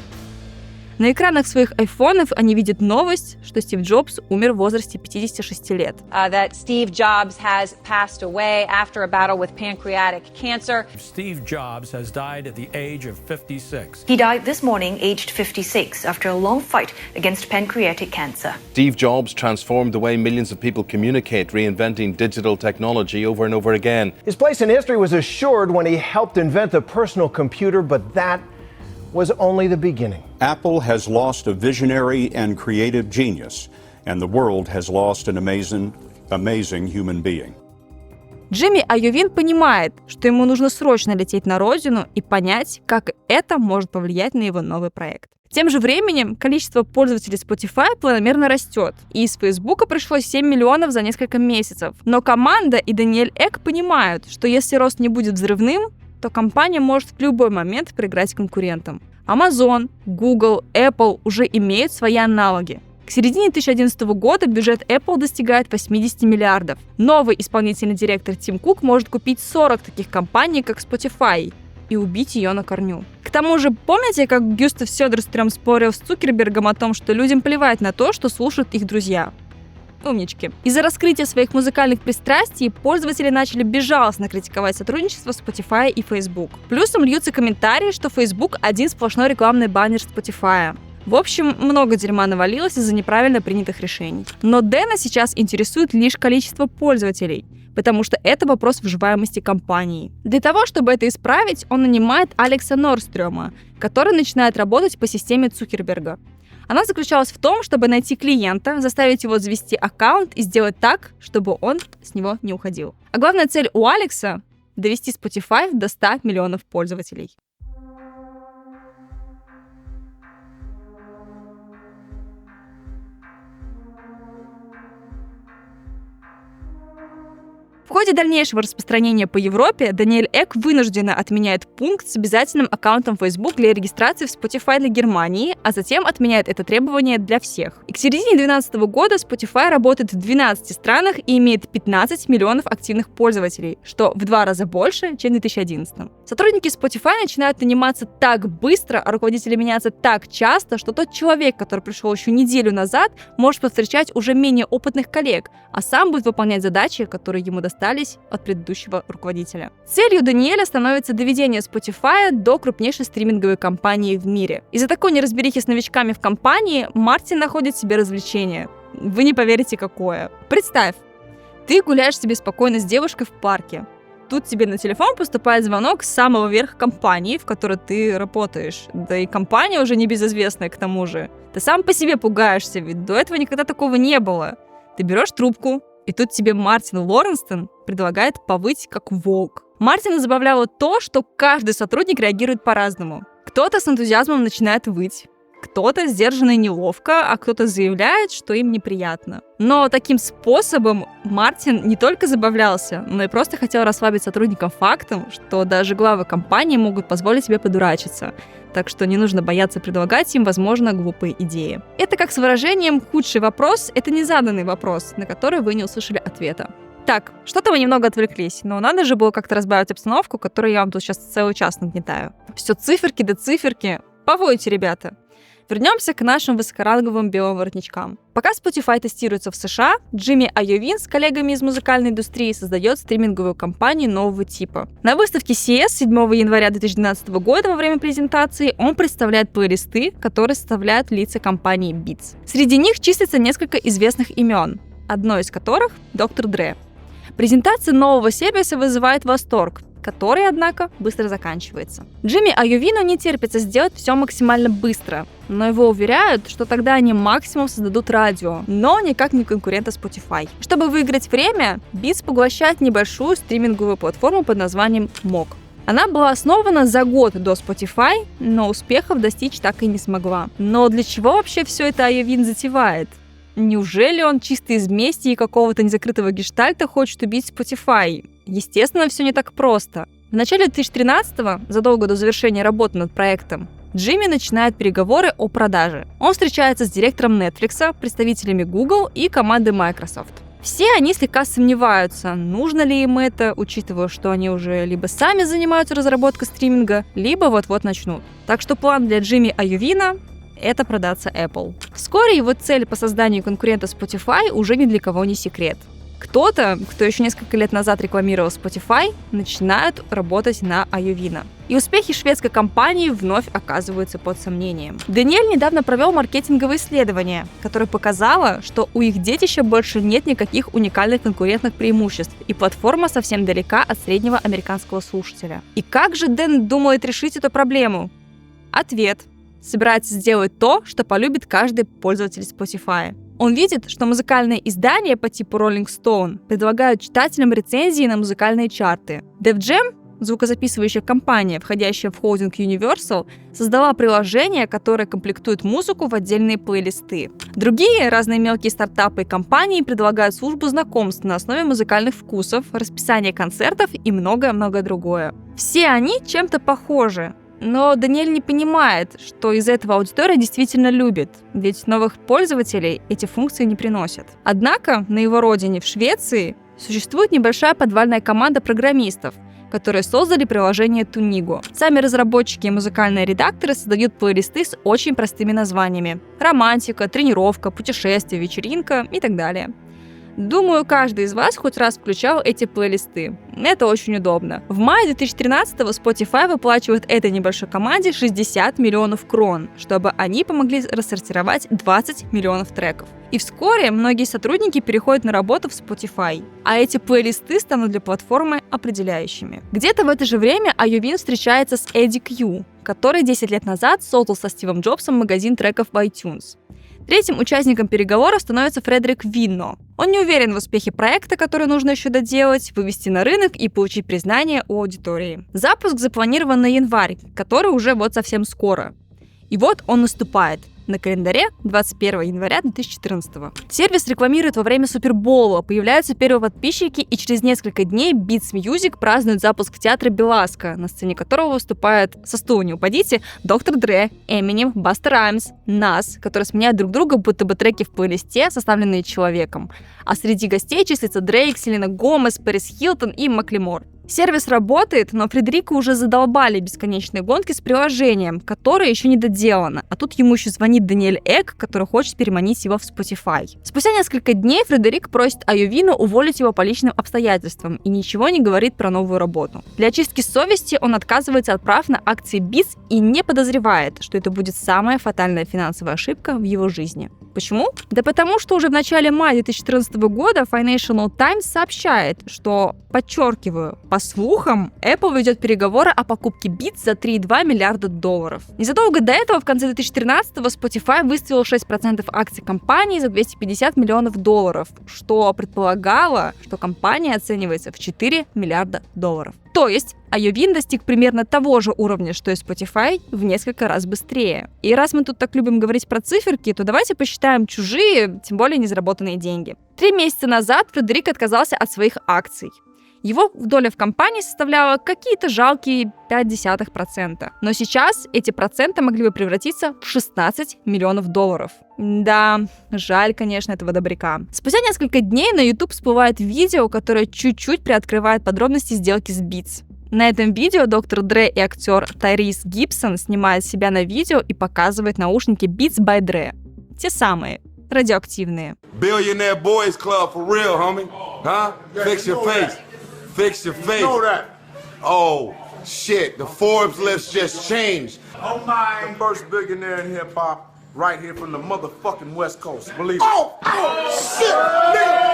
На экранах своих айфонов они видят новость, что Стив Джобс умер в возрасте 56 лет. That Steve Jobs has passed away after a battle with pancreatic cancer. Steve Jobs has died at the age of 56. He died this morning, aged 56, after a long fight against pancreatic cancer. Steve Jobs transformed the way millions of people communicate, reinventing digital technology over and over again. His place in history was assured when he helped invent the personal computer, but that was only the beginning. Apple has lost a visionary and creative genius, and the world has lost an amazing human being. Джимми Айовин понимает, что ему нужно срочно лететь на родину и понять, как это может повлиять на его новый проект. Тем же временем количество пользователей Spotify планомерно растет, и из Facebook пришло 7 миллионов за несколько месяцев. Но команда и Даниэль Эк понимают, что если рост не будет взрывным, то компания может в любой момент проиграть конкурентам. Amazon, Google, Apple уже имеют свои аналоги. К середине 2011 года бюджет Apple достигает 80 миллиардов. Новый исполнительный директор Тим Кук может купить 40 таких компаний, как Spotify, и убить ее на корню. К тому же, помните, как Гюстав Сёдерстрём спорил с Цукербергом о том, что людям плевать на то, что слушают их друзья? Умнички. Из-за раскрытия своих музыкальных пристрастий пользователи начали безжалостно критиковать сотрудничество Spotify и Facebook. Плюсом льются комментарии, что Facebook один сплошной рекламный баннер Spotify. В общем, много дерьма навалилось из-за неправильно принятых решений. Но Дэна сейчас интересует лишь количество пользователей, потому что это вопрос выживаемости компании. Для того, чтобы это исправить, он нанимает Алекса Норстрёма, который начинает работать по системе Цукерберга. Она заключалась в том, чтобы найти клиента, заставить его завести аккаунт и сделать так, чтобы он с него не уходил. А главная цель у Алекса — довести Spotify до 100 миллионов пользователей. В ходе дальнейшего распространения по Европе Даниэль Эк вынужденно отменяет пункт с обязательным аккаунтом Facebook для регистрации в Spotify для Германии, а затем отменяет это требование для всех. И к середине 2012 года Spotify работает в 12 странах и имеет 15 миллионов активных пользователей, что в 2 раза больше, чем в 2011. Сотрудники Spotify начинают наниматься так быстро, а руководители меняются так часто, что тот человек, который пришел еще неделю назад, может повстречать уже менее опытных коллег, а сам будет выполнять задачи, которые ему достались от предыдущего руководителя. Целью Даниэля становится доведение Spotify до крупнейшей стриминговой компании в мире. Из-за такой неразберихи с новичками в компании Мартин находит себе развлечение. Вы не поверите, какое. Представь, ты гуляешь себе спокойно с девушкой в парке. Тут тебе на телефон поступает звонок с самого верха компании, в которой ты работаешь. Да и компания уже небезызвестная к тому же. Ты сам по себе пугаешься, ведь до этого никогда такого не было. Ты берешь трубку, и тут тебе Мартин Лоренстон предлагает повыть как волк. Мартина забавляло то, что каждый сотрудник реагирует по-разному. Кто-то с энтузиазмом начинает выть, кто-то сдержанно и неловко, а кто-то заявляет, что им неприятно. Но таким способом Мартин не только забавлялся, но и просто хотел расслабить сотрудникам фактом, что даже главы компании могут позволить себе подурачиться. Так что не нужно бояться предлагать им, возможно, глупые идеи. Это как с выражением «худший вопрос» — это незаданный вопрос, на который вы не услышали ответа. Так, что-то мы немного отвлеклись, но надо же было как-то разбавить обстановку, которую я вам тут сейчас целый час нагнетаю. Все циферки да циферки. Повойте, ребята. Вернемся к нашим высокоранговым белым воротничкам. Пока Spotify тестируется в США, Джимми Айовин с коллегами из музыкальной индустрии создает стриминговую компанию нового типа. На выставке CES 7 января 2012 года во время презентации он представляет плейлисты, которые составляют лица компании Beats. Среди них числится несколько известных имен, одно из которых — Доктор Дре. Презентация нового сервиса вызывает восторг. который, однако, быстро заканчивается. Джимми Айовино не терпится сделать все максимально быстро, но его уверяют, что тогда они максимум создадут радио, но никак не конкурента Spotify. Чтобы выиграть время, Beats поглощает небольшую стриминговую платформу под названием Mog. Она была основана за год до Spotify, но успехов достичь так и не смогла. Но для чего вообще все это Айовин затевает? Неужели он чисто из мести и какого-то незакрытого гештальта хочет убить Spotify? Естественно, все не так просто. В начале 2013-го, задолго до завершения работы над проектом, Джимми начинает переговоры о продаже. Он встречается с директором Netflix, представителями Google и командой Microsoft. Все они слегка сомневаются, нужно ли им это, учитывая, что они уже либо сами занимаются разработкой стриминга, либо вот-вот начнут. Так что план для Джимми Айовино – это продаться Apple. Вскоре его цель по созданию конкурента Spotify уже ни для кого не секрет. Кто-то, кто еще несколько лет назад рекламировал Spotify, начинают работать на Айовино. И успехи шведской компании вновь оказываются под сомнением. Даниэль недавно провел маркетинговое исследование, которое показало, что у их детища больше нет никаких уникальных конкурентных преимуществ, и платформа совсем далека от среднего американского слушателя. И как же Дэн думает решить эту проблему? Ответ. Собирается сделать то, что полюбит каждый пользователь Spotify. Он видит, что музыкальные издания по типу Rolling Stone предлагают читателям рецензии на музыкальные чарты. Def Jam, звукозаписывающая компания, входящая в холдинг Universal, создала приложение, которое комплектует музыку в отдельные плейлисты. Другие разные мелкие стартапы и компании предлагают службу знакомств на основе музыкальных вкусов, расписание концертов и многое-многое другое. Все они чем-то похожи. Но Даниэль не понимает, что из этого аудитория действительно любит, ведь новых пользователей эти функции не приносят. Однако на его родине, в Швеции, существует небольшая подвальная команда программистов, которые создали приложение Tunigo. Сами разработчики и музыкальные редакторы создают плейлисты с очень простыми названиями: романтика, тренировка, путешествие, вечеринка и так далее. Думаю, каждый из вас хоть раз включал эти плейлисты. Это очень удобно. В мае 2013-го Spotify выплачивает этой небольшой команде 60 миллионов крон, чтобы они помогли рассортировать 20 миллионов треков. И вскоре многие сотрудники переходят на работу в Spotify, а эти плейлисты станут для платформы определяющими. Где-то в это же время Айовин встречается с Эдди Кью, который 10 лет назад создал со Стивом Джобсом магазин треков в iTunes. Третьим участником переговоров становится Фредерик Винно. Он не уверен в успехе проекта, который нужно еще доделать, вывести на рынок и получить признание у аудитории. Запуск запланирован на январь, который уже вот совсем скоро. И вот он наступает. На календаре 21 января 2014. Сервис рекламирует во время Супербоула, появляются первые подписчики, и через несколько дней Beats Music празднует запуск театра Беласка, на сцене которого выступают, со стула не упадите, Доктор Дре, Эминем, Баста Раймс, Нас, которые сменяют друг друга, будто бы треки в плейлисте, составленные человеком. А среди гостей числятся Дрейк, Селена Гомес, Пэрис Хилтон и Маклемор. Сервис работает, но Фредерика уже задолбали бесконечные гонки с приложением, которое еще не доделано. А тут ему еще звонит Даниэль Эк, который хочет переманить его в Spotify. Спустя несколько дней Фредерик просит Айовино уволить его по личным обстоятельствам и ничего не говорит про новую работу. Для очистки совести он отказывается от прав на акции Beats и не подозревает, что это будет самая фатальная финансовая ошибка в его жизни. Почему? Да потому что уже в начале мая 2014 года Financial Times сообщает, что, подчеркиваю, по слухам, Apple ведет переговоры о покупке Beats за $3,2 миллиарда. Незадолго до этого, в конце 2013-го, Spotify выставил 6% акций компании за $250 миллионов, что предполагало, что компания оценивается в $4 миллиарда. То есть Айовин достиг примерно того же уровня, что и Spotify, в несколько раз быстрее. И раз мы тут так любим говорить про циферки, то давайте посчитаем чужие, тем более незаработанные деньги. 3 месяца назад Фредерик отказался от своих акций. Его доля в компании составляла какие-то жалкие 0,5%. Но сейчас эти проценты могли бы превратиться в $16 миллионов. Да, жаль, конечно, этого добряка. Спустя несколько дней на YouTube всплывает видео, которое чуть-чуть приоткрывает подробности сделки с Beats. На этом видео доктор Дре и актер Тайрис Гибсон снимают себя на видео и показывают наушники Beats by Dre. Те самые, радиоактивные. Billionaire Boys Club for real, homie. Huh? Fix your face. Fix your face. You know that. Oh, shit. The Forbes list just changed. Oh, my. The first billionaire in hip-hop right here from the motherfucking West Coast. Believe it. Oh, shit. Nigga.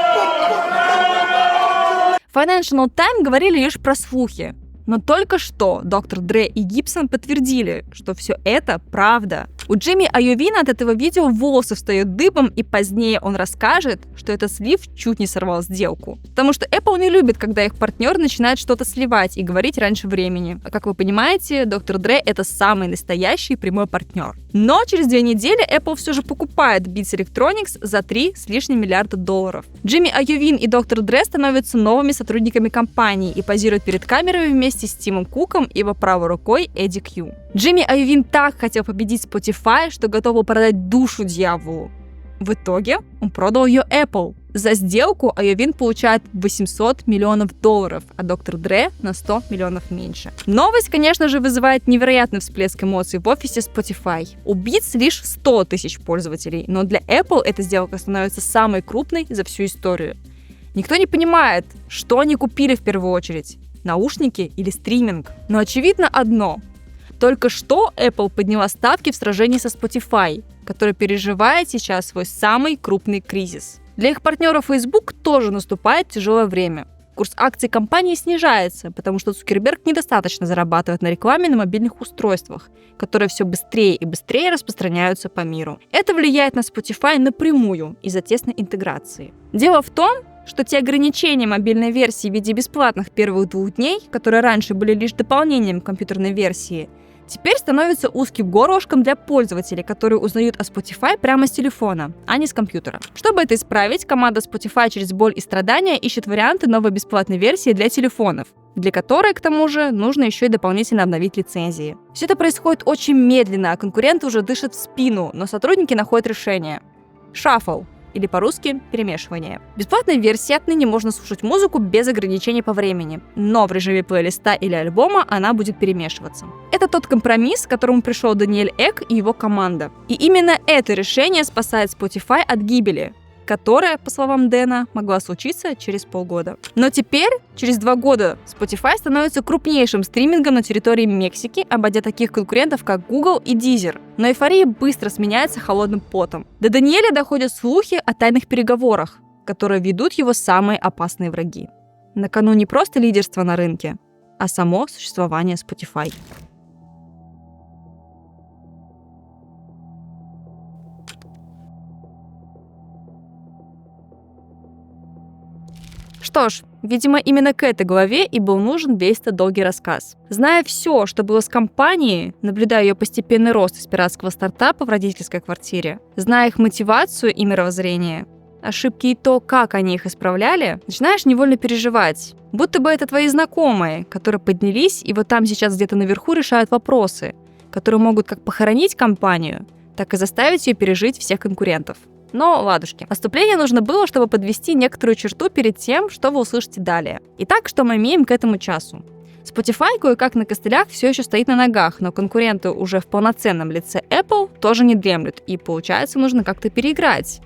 Financial Times говорили лишь про слухи. Но только что доктор Дре и Гибсон подтвердили, что все это правда. У Джимми Айовина от этого видео волосы встают дыбом, и позднее он расскажет, что этот слив чуть не сорвал сделку. Потому что Apple не любит, когда их партнер начинает что-то сливать и говорить раньше времени. А как вы понимаете, доктор Дре — это самый настоящий прямой партнер. Но через 2 недели Apple все же покупает Beats Electronics за $3 с лишним миллиарда. Джимми Айовин и доктор Дре становятся новыми сотрудниками компании и позируют перед камерами вместе с Тимом Куком и его правой рукой Эдди Кью. Джимми Айовин так хотел победить Spotify, что готов был продать душу дьяволу. В итоге он продал ее Apple. За сделку Айовин получает $800 миллионов, а доктор Дре на $100 миллионов меньше. Новость, конечно же, вызывает невероятный всплеск эмоций в офисе Spotify. У Beats лишь 100 тысяч пользователей, но для Apple эта сделка становится самой крупной за всю историю. Никто не понимает, что они купили в первую очередь – наушники или стриминг. Но очевидно одно – только что Apple подняла ставки в сражении со Spotify, который переживает сейчас свой самый крупный кризис. Для их партнера Facebook тоже наступает тяжелое время. Курс акций компании снижается, потому что Цукерберг недостаточно зарабатывает на рекламе на мобильных устройствах, которые все быстрее и быстрее распространяются по миру. Это влияет на Spotify напрямую из-за тесной интеграции. Дело в том, что те ограничения мобильной версии в виде бесплатных первых 2 дней, которые раньше были лишь дополнением к компьютерной версии, теперь становится узким горлышком для пользователей, которые узнают о Spotify прямо с телефона, а не с компьютера. Чтобы это исправить, команда Spotify через боль и страдания ищет варианты новой бесплатной версии для телефонов, для которой, к тому же, нужно еще и дополнительно обновить лицензии. Все это происходит очень медленно, а конкуренты уже дышат в спину, но сотрудники находят решение. Шаффл. Или по-русски перемешивание. В бесплатной версии отныне можно слушать музыку без ограничений по времени, но в режиме плейлиста или альбома она будет перемешиваться. Это тот компромисс, к которому пришел Даниэль Эк и его команда. И именно это решение спасает Spotify от гибели, которая, по словам Дэна, могла случиться через полгода. Но теперь, через 2 года, Spotify становится крупнейшим стримингом на территории Мексики, обойдя таких конкурентов, как Google и Deezer. Но эйфория быстро сменяется холодным потом. До Даниэля доходят слухи о тайных переговорах, которые ведут его самые опасные враги. На кону не просто лидерство на рынке, а само существование Spotify. Что ж, видимо, именно к этой главе и был нужен весь этот долгий рассказ. Зная все, что было с компанией, наблюдая ее постепенный рост из пиратского стартапа в родительской квартире, зная их мотивацию и мировоззрение, ошибки и то, как они их исправляли, начинаешь невольно переживать. Будто бы это твои знакомые, которые поднялись и вот там сейчас где-то наверху решают вопросы, которые могут как похоронить компанию, так и заставить ее пережить всех конкурентов. Но ладушки. Отступление нужно было, чтобы подвести некоторую черту перед тем, что вы услышите далее. Итак, что мы имеем к этому часу? Spotify кое-как на костылях все еще стоит на ногах, но конкуренты уже в полноценном лице Apple тоже не дремлют, и получается, нужно как-то переиграть.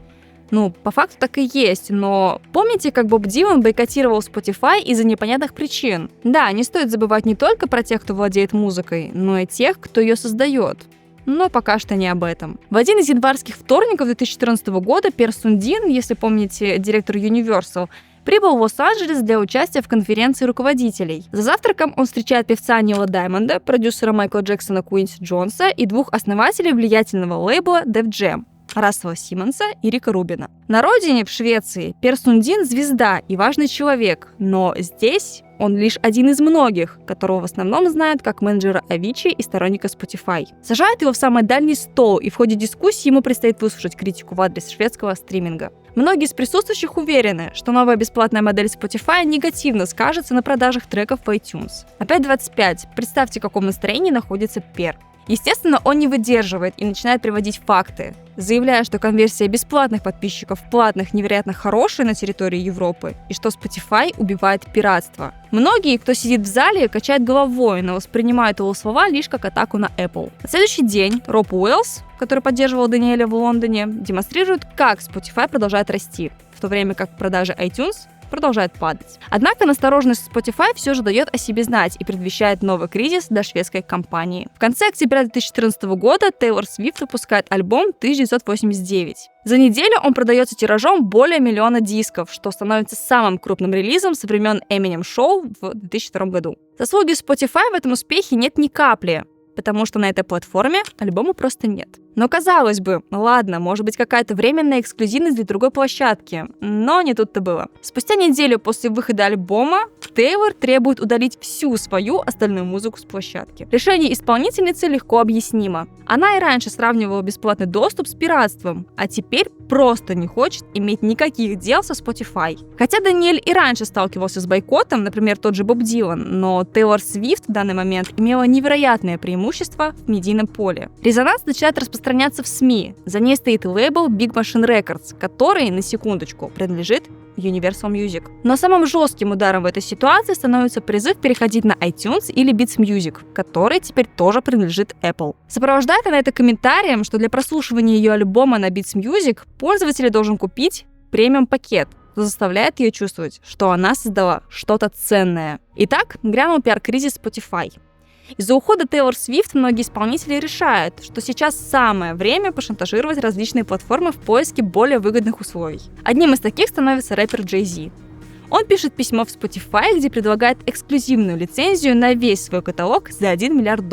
По факту так и есть, но помните, как Боб Дилан бойкотировал Spotify из-за непонятных причин? Да, не стоит забывать не только про тех, кто владеет музыкой, но и тех, кто ее создает. Но пока что не об этом. В один из январских вторников 2014 года Пер Сундин, если помните, директор Universal, прибыл в Лос-Анджелес для участия в конференции руководителей. За завтраком он встречает певца Нила Даймонда, продюсера Майкла Джексона Куинси Джонса и 2 основателей влиятельного лейбла Def Jam – Рассела Симмонса и Рика Рубина. На родине, в Швеции, Пер Сундин – звезда и важный человек, но здесь он лишь один из многих, которого в основном знают как менеджера Avicii и сторонника Spotify. Сажают его в самый дальний стол, и в ходе дискуссии ему предстоит выслушать критику в адрес шведского стриминга. Многие из присутствующих уверены, что новая бесплатная модель Spotify негативно скажется на продажах треков в iTunes. Опять 25. Представьте, в каком настроении находится Пер. Естественно, он не выдерживает и начинает приводить факты, заявляя, что конверсия бесплатных подписчиков в платных невероятно хорошая на территории Европы и что Spotify убивает пиратство. Многие, кто сидит в зале, качают головой, но воспринимают его слова лишь как атаку на Apple. На следующий день Роб Уэллс, который поддерживал Даниэля в Лондоне, демонстрирует, как Spotify продолжает расти, в то время как продажи iTunes продолжает падать. Однако настороженность Spotify все же дает о себе знать и предвещает новый кризис для шведской компании. В конце октября 2014 года Тейлор Свифт выпускает альбом 1989. За неделю он продается тиражом более 1 000 000 дисков, что становится самым крупным релизом со времен Eminem Show в 2002 году. Заслуги Spotify в этом успехе нет ни капли, потому что на этой платформе альбома просто нет. Но казалось бы, ладно, может быть какая-то временная эксклюзивность для другой площадки, но не тут-то было. Спустя неделю после выхода альбома Тейлор требует удалить всю свою остальную музыку с площадки. Решение исполнительницы легко объяснимо. Она и раньше сравнивала бесплатный доступ с пиратством, а теперь просто не хочет иметь никаких дел со Spotify. Хотя Даниэль и раньше сталкивался с бойкотом, например, тот же Боб Дилан, но Тейлор Свифт в данный момент имела невероятное преимущество в медийном поле. Резонанс начинает распространяться в СМИ. За ней стоит лейбл Big Machine Records, который, на секундочку, принадлежит Universal Music. Но самым жестким ударом в этой ситуации становится призыв переходить на iTunes или Beats Music, который теперь тоже принадлежит Apple. Сопровождает она это комментарием, что для прослушивания ее альбома на Beats Music пользователь должен купить премиум-пакет, что заставляет ее чувствовать, что она создала что-то ценное. Итак, грянул пиар-кризис Spotify. Из-за ухода Тейлор Свифт многие исполнители решают, что сейчас самое время пошантажировать различные платформы в поиске более выгодных условий. Одним из таких становится рэпер Jay-Z. Он пишет письмо в Spotify, где предлагает эксклюзивную лицензию на весь свой каталог за $1 миллиард.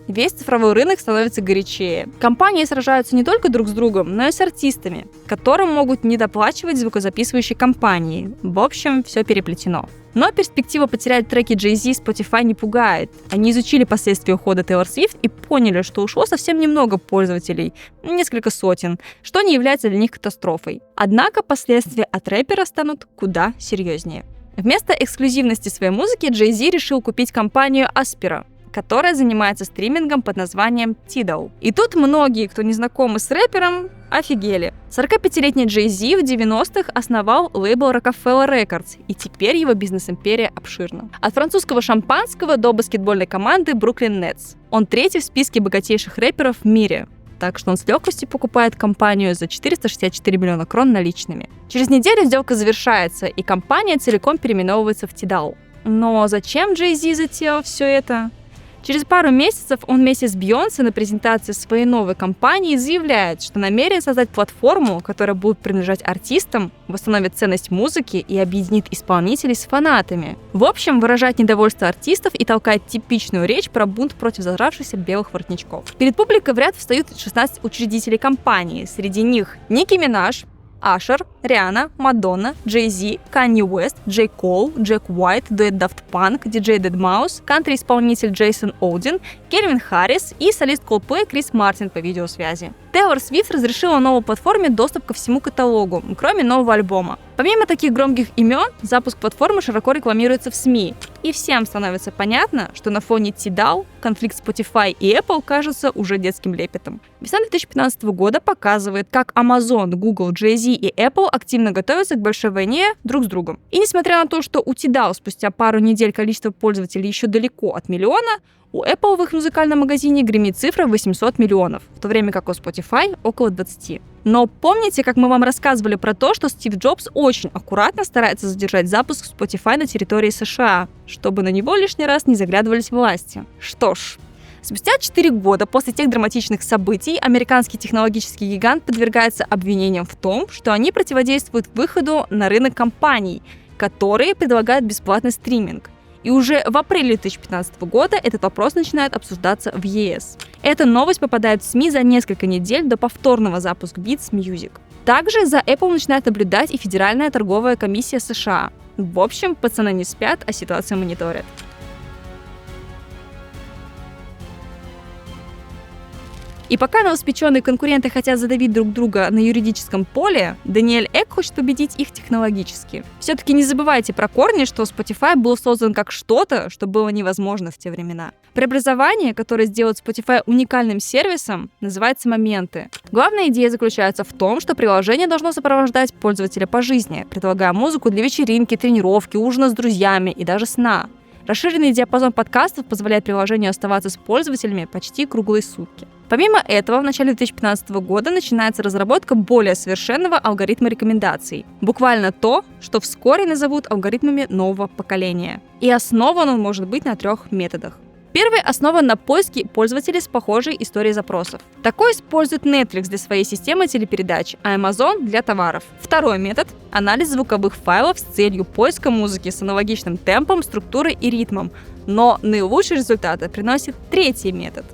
Весь цифровой рынок становится горячее. Компании сражаются не только друг с другом, но и с артистами, которым могут недоплачивать звукозаписывающие компании. В общем, все переплетено. Но перспектива потерять треки Jay-Z Spotify не пугает. Они изучили последствия ухода Тейлор Свифт и поняли, что ушло совсем немного пользователей, несколько сотен, что не является для них катастрофой. Однако последствия от рэпера станут куда серьезнее. Вместо эксклюзивности своей музыки Jay-Z решил купить компанию Aspera, которая занимается стримингом под названием Tidal. И тут многие, кто не знакомы с рэпером, офигели. 45-летний Jay-Z в 90-х основал лейбл Rockefeller Records, и теперь его бизнес-империя обширна. От французского шампанского до баскетбольной команды Brooklyn Nets. Он третий в списке богатейших рэперов в мире, так что он с легкостью покупает компанию за 464 миллиона крон наличными. Через неделю сделка завершается, и компания целиком переименовывается в Tidal. Но зачем Jay-Z затеял все это? Через пару месяцев он вместе с Бейонсе на презентации своей новой компании заявляет, что намерен создать платформу, которая будет принадлежать артистам, восстановит ценность музыки и объединит исполнителей с фанатами. В общем, выражает недовольство артистов и толкает типичную речь про бунт против зажравшихся белых воротничков. Перед публикой в ряд встают 16 учредителей компании. Среди них Ники Минаж, Ашер, Риhanna, Мадонна, Jay-Z, Канье Уэст, Джей Кол, Джек Уайт, дуэт Daft Punk, диджей Deadmau5, кантри-исполнитель Джейсон Олдин, Кельвин Харрис и солист Coldplay Крис Мартин по видеосвязи. Тейлор Свифт разрешила новой платформе доступ ко всему каталогу, кроме нового альбома. Помимо таких громких имен, запуск платформы широко рекламируется в СМИ. И всем становится понятно, что на фоне Tidal конфликт Spotify и Apple кажется уже детским лепетом. Весна 2015 года показывает, как Amazon, Google, Jay-Z и Apple активно готовятся к большой войне друг с другом. И несмотря на то, что у Tidal спустя пару недель количество пользователей еще далеко от миллиона, у Apple в их музыкальном магазине гремит цифра 800 миллионов, в то время как у Spotify около 20. Но помните, как мы вам рассказывали про то, что Стив Джобс очень аккуратно старается задержать запуск Spotify на территории США, чтобы на него лишний раз не заглядывались власти? Что ж, спустя 4 года после тех драматичных событий американский технологический гигант подвергается обвинениям в том, что они противодействуют выходу на рынок компаний, которые предлагают бесплатный стриминг. И уже в апреле 2015 года этот вопрос начинает обсуждаться в ЕС. Эта новость попадает в СМИ за несколько недель до повторного запуска Beats Music. Также за Apple начинает наблюдать и Федеральная торговая комиссия США. В общем, пацаны не спят, а ситуацию мониторят. И пока новоспеченные конкуренты хотят задавить друг друга на юридическом поле, Даниэль Эк хочет победить их технологически. Все-таки не забывайте про корни, что Spotify был создан как что-то, что было невозможно в те времена. Преобразование, которое сделает Spotify уникальным сервисом, называется моменты. Главная идея заключается в том, что приложение должно сопровождать пользователя по жизни, предлагая музыку для вечеринки, тренировки, ужина с друзьями и даже сна. Расширенный диапазон подкастов позволяет приложению оставаться с пользователями почти круглые сутки. Помимо этого, в начале 2015 года начинается разработка более совершенного алгоритма рекомендаций. Буквально то, что вскоре назовут алгоритмами нового поколения. И основан он может быть на 3 методах. Первый основан на поиске пользователей с похожей историей запросов. Такой использует Netflix для своей системы телепередач, а Amazon для товаров. Второй метод – анализ звуковых файлов с целью поиска музыки с аналогичным темпом, структурой и ритмом. Но наилучшие результаты приносит третий метод.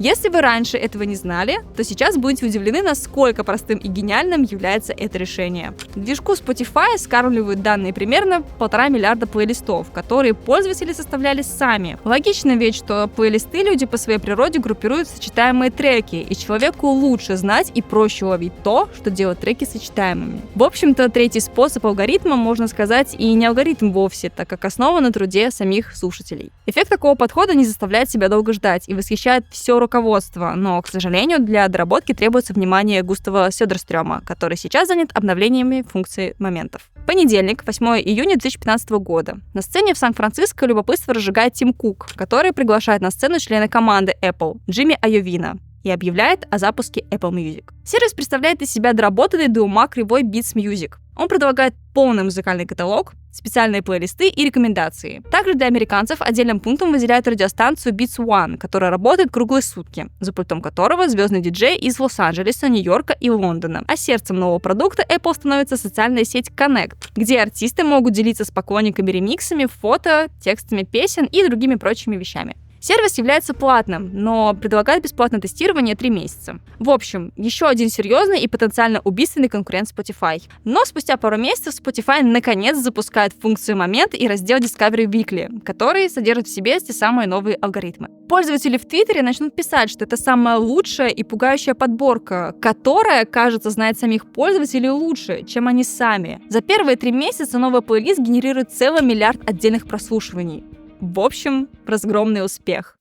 Если вы раньше этого не знали, то сейчас будете удивлены, насколько простым и гениальным является это решение. В движку Spotify скармливают данные примерно 1,5 миллиарда плейлистов, которые пользователи составляли сами. Логично ведь, что плейлисты люди по своей природе группируют в сочетаемые треки, и человеку лучше знать и проще ловить то, что делает треки сочетаемыми. В общем-то, третий способ алгоритма, можно сказать, и не алгоритм вовсе, так как основан на труде самих слушателей. Эффект такого подхода не заставляет себя долго ждать и восхищает все руководство, но, к сожалению, для доработки требуется внимание Густава Сёдерстрёма, который сейчас занят обновлениями функций моментов. Понедельник, 8 июня 2015 года. На сцене в Сан-Франциско любопытство разжигает Тим Кук, который приглашает на сцену члена команды Apple Джимми Айовина и объявляет о запуске Apple Music. Сервис представляет из себя доработанный до ума кривой Beats Music. Он предлагает полный музыкальный каталог, специальные плейлисты и рекомендации. Также для американцев отдельным пунктом выделяют радиостанцию Beats One, которая работает круглые сутки, за пультом которого звездный диджей из Лос-Анджелеса, Нью-Йорка и Лондона. А сердцем нового продукта Apple становится социальная сеть Connect, где артисты могут делиться с поклонниками ремиксами, фото, текстами песен и другими прочими вещами. Сервис является платным, но предлагает бесплатное тестирование 3 месяца. В общем, еще один серьезный и потенциально убийственный конкурент Spotify. Но спустя пару месяцев Spotify наконец запускает функцию «Момент» и раздел Discovery Weekly, который содержит в себе те самые новые алгоритмы. Пользователи в Твиттере начнут писать, что это самая лучшая и пугающая подборка, которая, кажется, знает самих пользователей лучше, чем они сами. За первые 3 месяца новый плейлист генерирует целый миллиард отдельных прослушиваний. В общем, разгромный успех.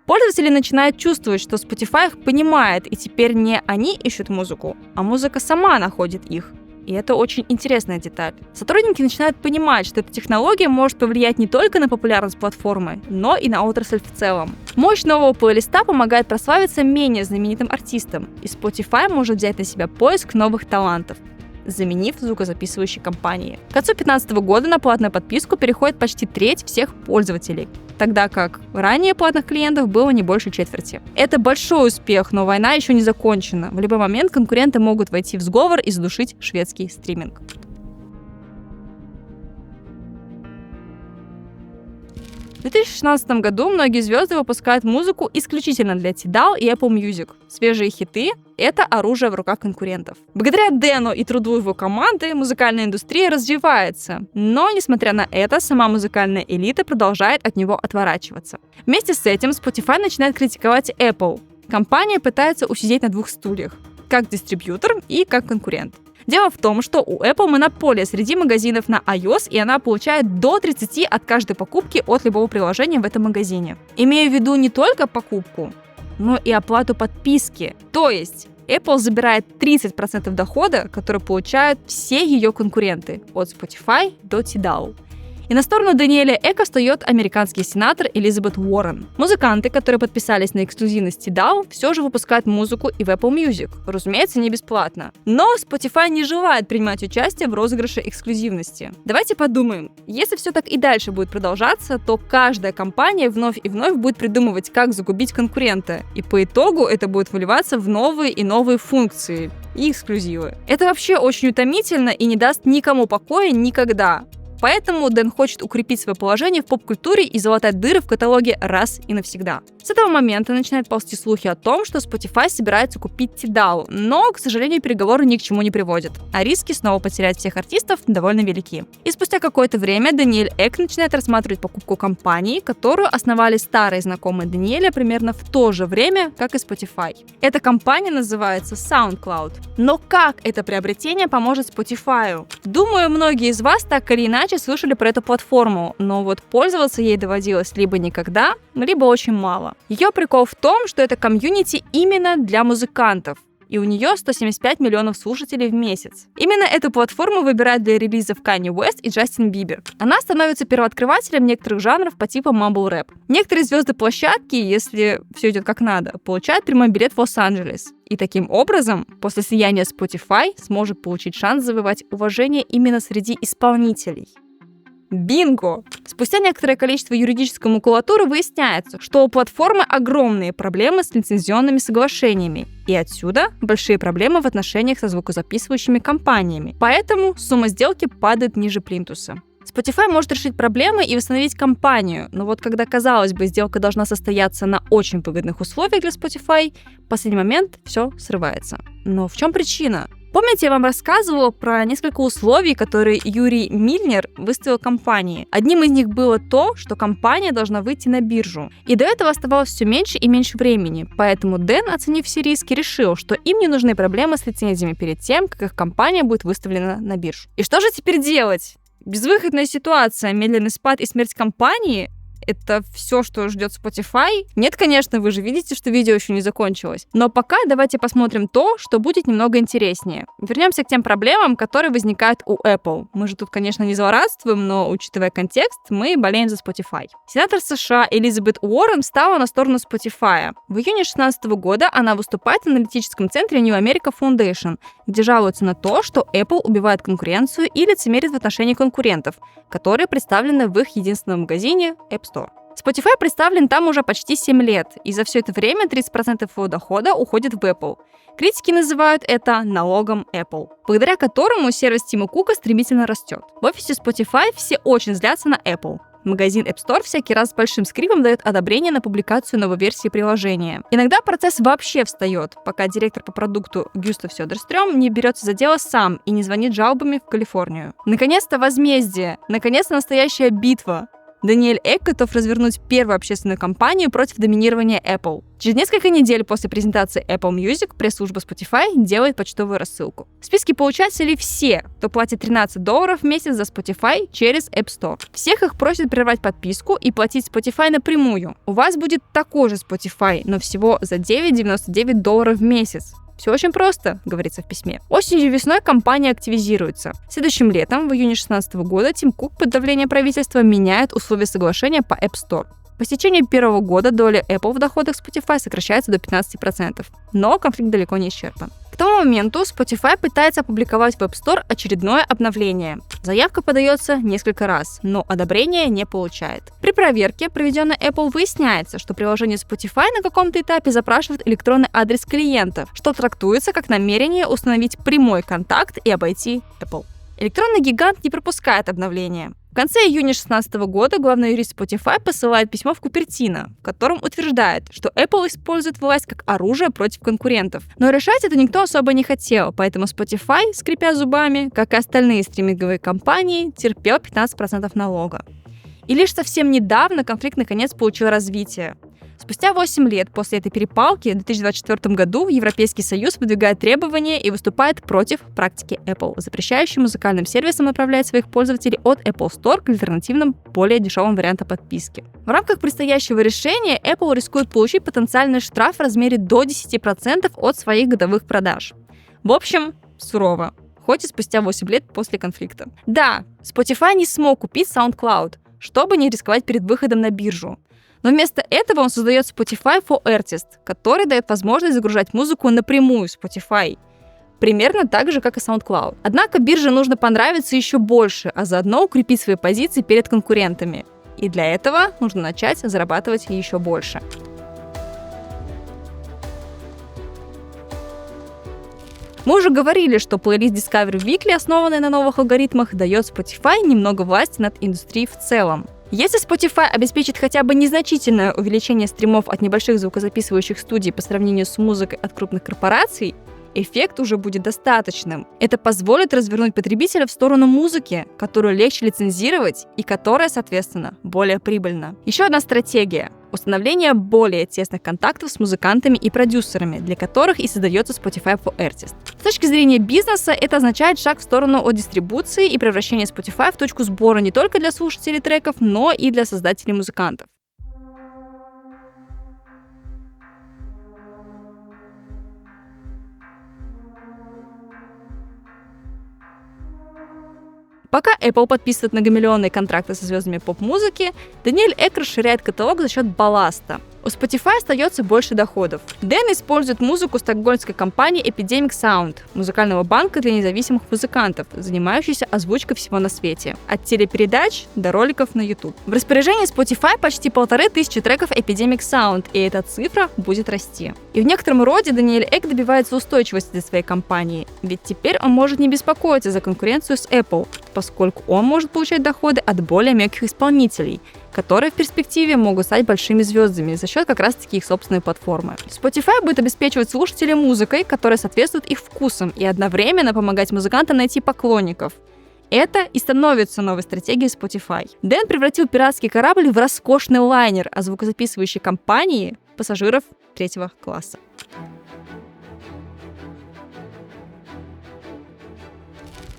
Пользователи начинают чувствовать, что Spotify их понимает, и теперь не они ищут музыку, а музыка сама находит их. И это очень интересная деталь. Сотрудники начинают понимать, что эта технология может повлиять не только на популярность платформы, но и на отрасль в целом. Мощь нового плейлиста помогает прославиться менее знаменитым артистам, и Spotify может взять на себя поиск новых талантов, заменив звукозаписывающие компании. К концу 2015 года на платную подписку переходит почти треть всех пользователей, тогда как ранее платных клиентов было не больше четверти. Это большой успех, но война еще не закончена. В любой момент конкуренты могут войти в сговор и задушить шведский стриминг. В 2016 году многие звезды выпускают музыку исключительно для Tidal и Apple Music. Свежие хиты — это оружие в руках конкурентов. Благодаря Дэну и труду его команды музыкальная индустрия развивается. Но, несмотря на это, сама музыкальная элита продолжает от него отворачиваться. Вместе с этим Spotify начинает критиковать Apple. Компания пытается усидеть на 2 стульях, как дистрибьютор и как конкурент. Дело в том, что у Apple монополия среди магазинов на iOS, и она получает до 30 от каждой покупки от любого приложения в этом магазине. Имею в виду не только покупку, но и оплату подписки. То есть Apple забирает 30% дохода, который получают все ее конкуренты, от Spotify до Tidal. И на сторону Дэниэля Эка встает американский сенатор Элизабет Уоррен. Музыканты, которые подписались на эксклюзивность Tidal, все же выпускают музыку и в Apple Music. Разумеется, не бесплатно. Но Spotify не желает принимать участие в розыгрыше эксклюзивности. Давайте подумаем. Если все так и дальше будет продолжаться, то каждая компания вновь и вновь будет придумывать, как загубить конкурента. И по итогу это будет выливаться в новые и новые функции и эксклюзивы. Это вообще очень утомительно и не даст никому покоя никогда. Поэтому Дэн хочет укрепить свое положение в поп-культуре и залатать дыры в каталоге раз и навсегда. С этого момента начинают ползти слухи о том, что Spotify собирается купить Tidal, но, к сожалению, переговоры ни к чему не приводят, а риски снова потерять всех артистов довольно велики. И спустя какое-то время Дэниэль Эк начинает рассматривать покупку компании, которую основали старые знакомые Дэниэля примерно в то же время, как и Spotify. Эта компания называется SoundCloud. Но как это приобретение поможет Spotify? Думаю, многие из вас так или иначе слышали про эту платформу, но вот пользоваться ей доводилось либо никогда, либо очень мало. Ее прикол в том, что это комьюнити именно для музыкантов. и у нее 175 миллионов слушателей в месяц. Именно эту платформу выбирают для релизов Kanye West и Джастин Бибер. Она становится первооткрывателем некоторых жанров по типу mumble rap. Некоторые звезды площадки, если все идет как надо, получают прямой билет в Лос-Анджелес. И таким образом, после слияния Spotify сможет получить шанс завоевать уважение именно среди исполнителей. Бинго! Спустя некоторое количество юридической макулатуры выясняется, что у платформы огромные проблемы с лицензионными соглашениями, и отсюда большие проблемы в отношениях со звукозаписывающими компаниями. Поэтому сумма сделки падает ниже плинтуса. Spotify может решить проблемы и восстановить компанию, но вот когда, казалось бы, сделка должна состояться на очень выгодных условиях для Spotify, в последний момент все срывается. Но в чем причина? Помните, я вам рассказывала про несколько условий, которые Юрий Мильнер выставил компании. Одним из них было то, что компания должна выйти на биржу. И до этого оставалось все меньше и меньше времени. Поэтому Дэн, оценив все риски, решил, что им не нужны проблемы с лицензиями перед тем, как их компания будет выставлена на биржу. И что же теперь делать? Безвыходная ситуация, медленный спад и смерть компании — это все, что ждет Spotify? Нет, конечно, вы же видите, что видео еще не закончилось. Но пока давайте посмотрим то, что будет немного интереснее. Вернемся к тем проблемам, которые возникают у Apple. Мы же тут, конечно, не злорадствуем, но, учитывая контекст, мы болеем за Spotify. Сенатор США Элизабет Уоррен стала на сторону Spotify. В июне 2016 года она выступает в аналитическом центре New America Foundation, где жалуются на то, что Apple убивает конкуренцию и лицемерит в отношении конкурентов, которые представлены в их единственном магазине App Store. Spotify представлен там уже почти 7 лет, и за все это время 30% его дохода уходит в Apple. Критики называют это налогом Apple, благодаря которому сервис Тима Кука стремительно растет. В офисе Spotify все очень злятся на Apple. Магазин App Store всякий раз с большим скрипом дает одобрение на публикацию новой версии приложения. Иногда процесс вообще встает, пока директор по продукту Гюстав Сёдерстрём не берется за дело сам и не звонит жалобами в Калифорнию. Наконец-то возмездие! Наконец-то настоящая битва! Даниэль Эк готов развернуть первую общественную кампанию против доминирования Apple. Через несколько недель после презентации Apple Music пресс-служба Spotify делает почтовую рассылку. В списке получателей все, кто платит $13 в месяц за Spotify через App Store. Всех их просят прервать подписку и платить Spotify напрямую. У вас будет такой же Spotify, но всего за $9.99 в месяц. Все очень просто, говорится в письме. Осенью и весной компания активизируется. Следующим летом, в июне 2016 года, Тим Кук под давлением правительства меняет условия соглашения по App Store. По истечении первого года доля Apple в доходах Spotify сокращается до 15%. Но конфликт далеко не исчерпан. К тому моменту Spotify пытается опубликовать в App Store очередное обновление. Заявка подается несколько раз, но одобрения не получает. При проверке, проведенной Apple, выясняется, что приложение Spotify на каком-то этапе запрашивает электронный адрес клиента, что трактуется как намерение установить прямой контакт и обойти Apple. Электронный гигант не пропускает обновления. В конце июня 2016 года главный юрист Spotify посылает письмо в Купертино, в котором утверждает, что Apple использует власть как оружие против конкурентов. Но решать это никто особо не хотел, поэтому Spotify, скрипя зубами, как и остальные стриминговые компании, терпел 15% налога. И лишь совсем недавно конфликт наконец получил развитие. Спустя 8 лет после этой перепалки, в 2024 году Европейский Союз выдвигает требования и выступает против практики Apple, запрещающей музыкальным сервисам направлять своих пользователей от Apple Store к альтернативным, более дешевым вариантам подписки. В рамках предстоящего решения Apple рискует получить потенциальный штраф в размере до 10% от своих годовых продаж. В общем, сурово, хоть и спустя 8 лет после конфликта. Да, Spotify не смог купить SoundCloud, чтобы не рисковать перед выходом на биржу. Но вместо этого он создает Spotify for Artists, который дает возможность загружать музыку напрямую в Spotify. Примерно так же, как и SoundCloud. Однако бирже нужно понравиться еще больше, а заодно укрепить свои позиции перед конкурентами. И для этого нужно начать зарабатывать еще больше. Мы уже говорили, что плейлист Discovery Weekly, основанный на новых алгоритмах, дает Spotify немного власти над индустрией в целом. Если Spotify обеспечит хотя бы незначительное увеличение стримов от небольших звукозаписывающих студий по сравнению с музыкой от крупных корпораций, эффект уже будет достаточным. Это позволит развернуть потребителя в сторону музыки, которую легче лицензировать и которая, соответственно, более прибыльна. Еще одна стратегия – установление более тесных контактов с музыкантами и продюсерами, для которых и создается Spotify for Artists. С точки зрения бизнеса, это означает шаг в сторону от дистрибуции и превращения Spotify в точку сбора не только для слушателей треков, но и для создателей музыкантов. Пока Apple подписывает многомиллионные контракты со звездами поп-музыки, Даниэль Эк расширяет каталог за счет балласта. У Spotify остается больше доходов. Дэн использует музыку стокгольмской компании Epidemic Sound, музыкального банка для независимых музыкантов, занимающейся озвучкой всего на свете, от телепередач до роликов на YouTube. В распоряжении Spotify почти 1500 треков Epidemic Sound, и эта цифра будет расти. И в некотором роде Даниэль Эк добивается устойчивости для своей компании, ведь теперь он может не беспокоиться за конкуренцию с Apple, поскольку он может получать доходы от более мягких исполнителей, которые в перспективе могут стать большими звездами за счет как раз-таки их собственной платформы. Spotify будет обеспечивать слушателей музыкой, которая соответствует их вкусам, и одновременно помогать музыкантам найти поклонников. Это и становится новой стратегией Spotify. Дэн превратил пиратский корабль в роскошный лайнер, а звукозаписывающей компании — пассажиров 3-го класса.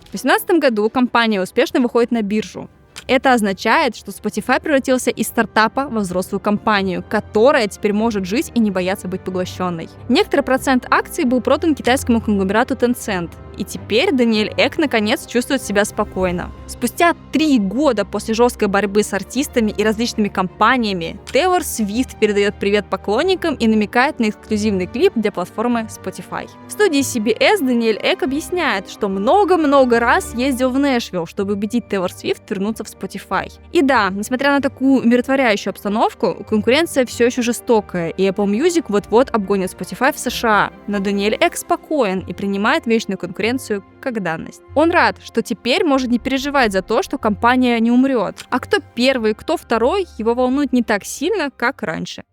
В 2018 году компания успешно выходит на биржу. Это означает, что Spotify превратился из стартапа во взрослую компанию, которая теперь может жить и не бояться быть поглощенной. Некоторый процент акций был продан китайскому конгломерату Tencent, и теперь Даниэль Эк наконец чувствует себя спокойно. Спустя 3 года после жесткой борьбы с артистами и различными компаниями, Тейлор Свифт передает привет поклонникам и намекает на эксклюзивный клип для платформы Spotify. В студии CBS Даниэль Эк объясняет, что много-много раз ездил в Нэшвилл, чтобы убедить Тейлор Свифт вернуться в Spotify. И да, несмотря на такую умиротворяющую обстановку, конкуренция все еще жестокая, и Apple Music вот-вот обгонит Spotify в США. Но Даниэль Эк спокоен и принимает вечную конкуренцию как данность. Он рад, что теперь может не переживать за то, что компания не умрет. А кто первый, кто второй, его волнует не так сильно, как раньше.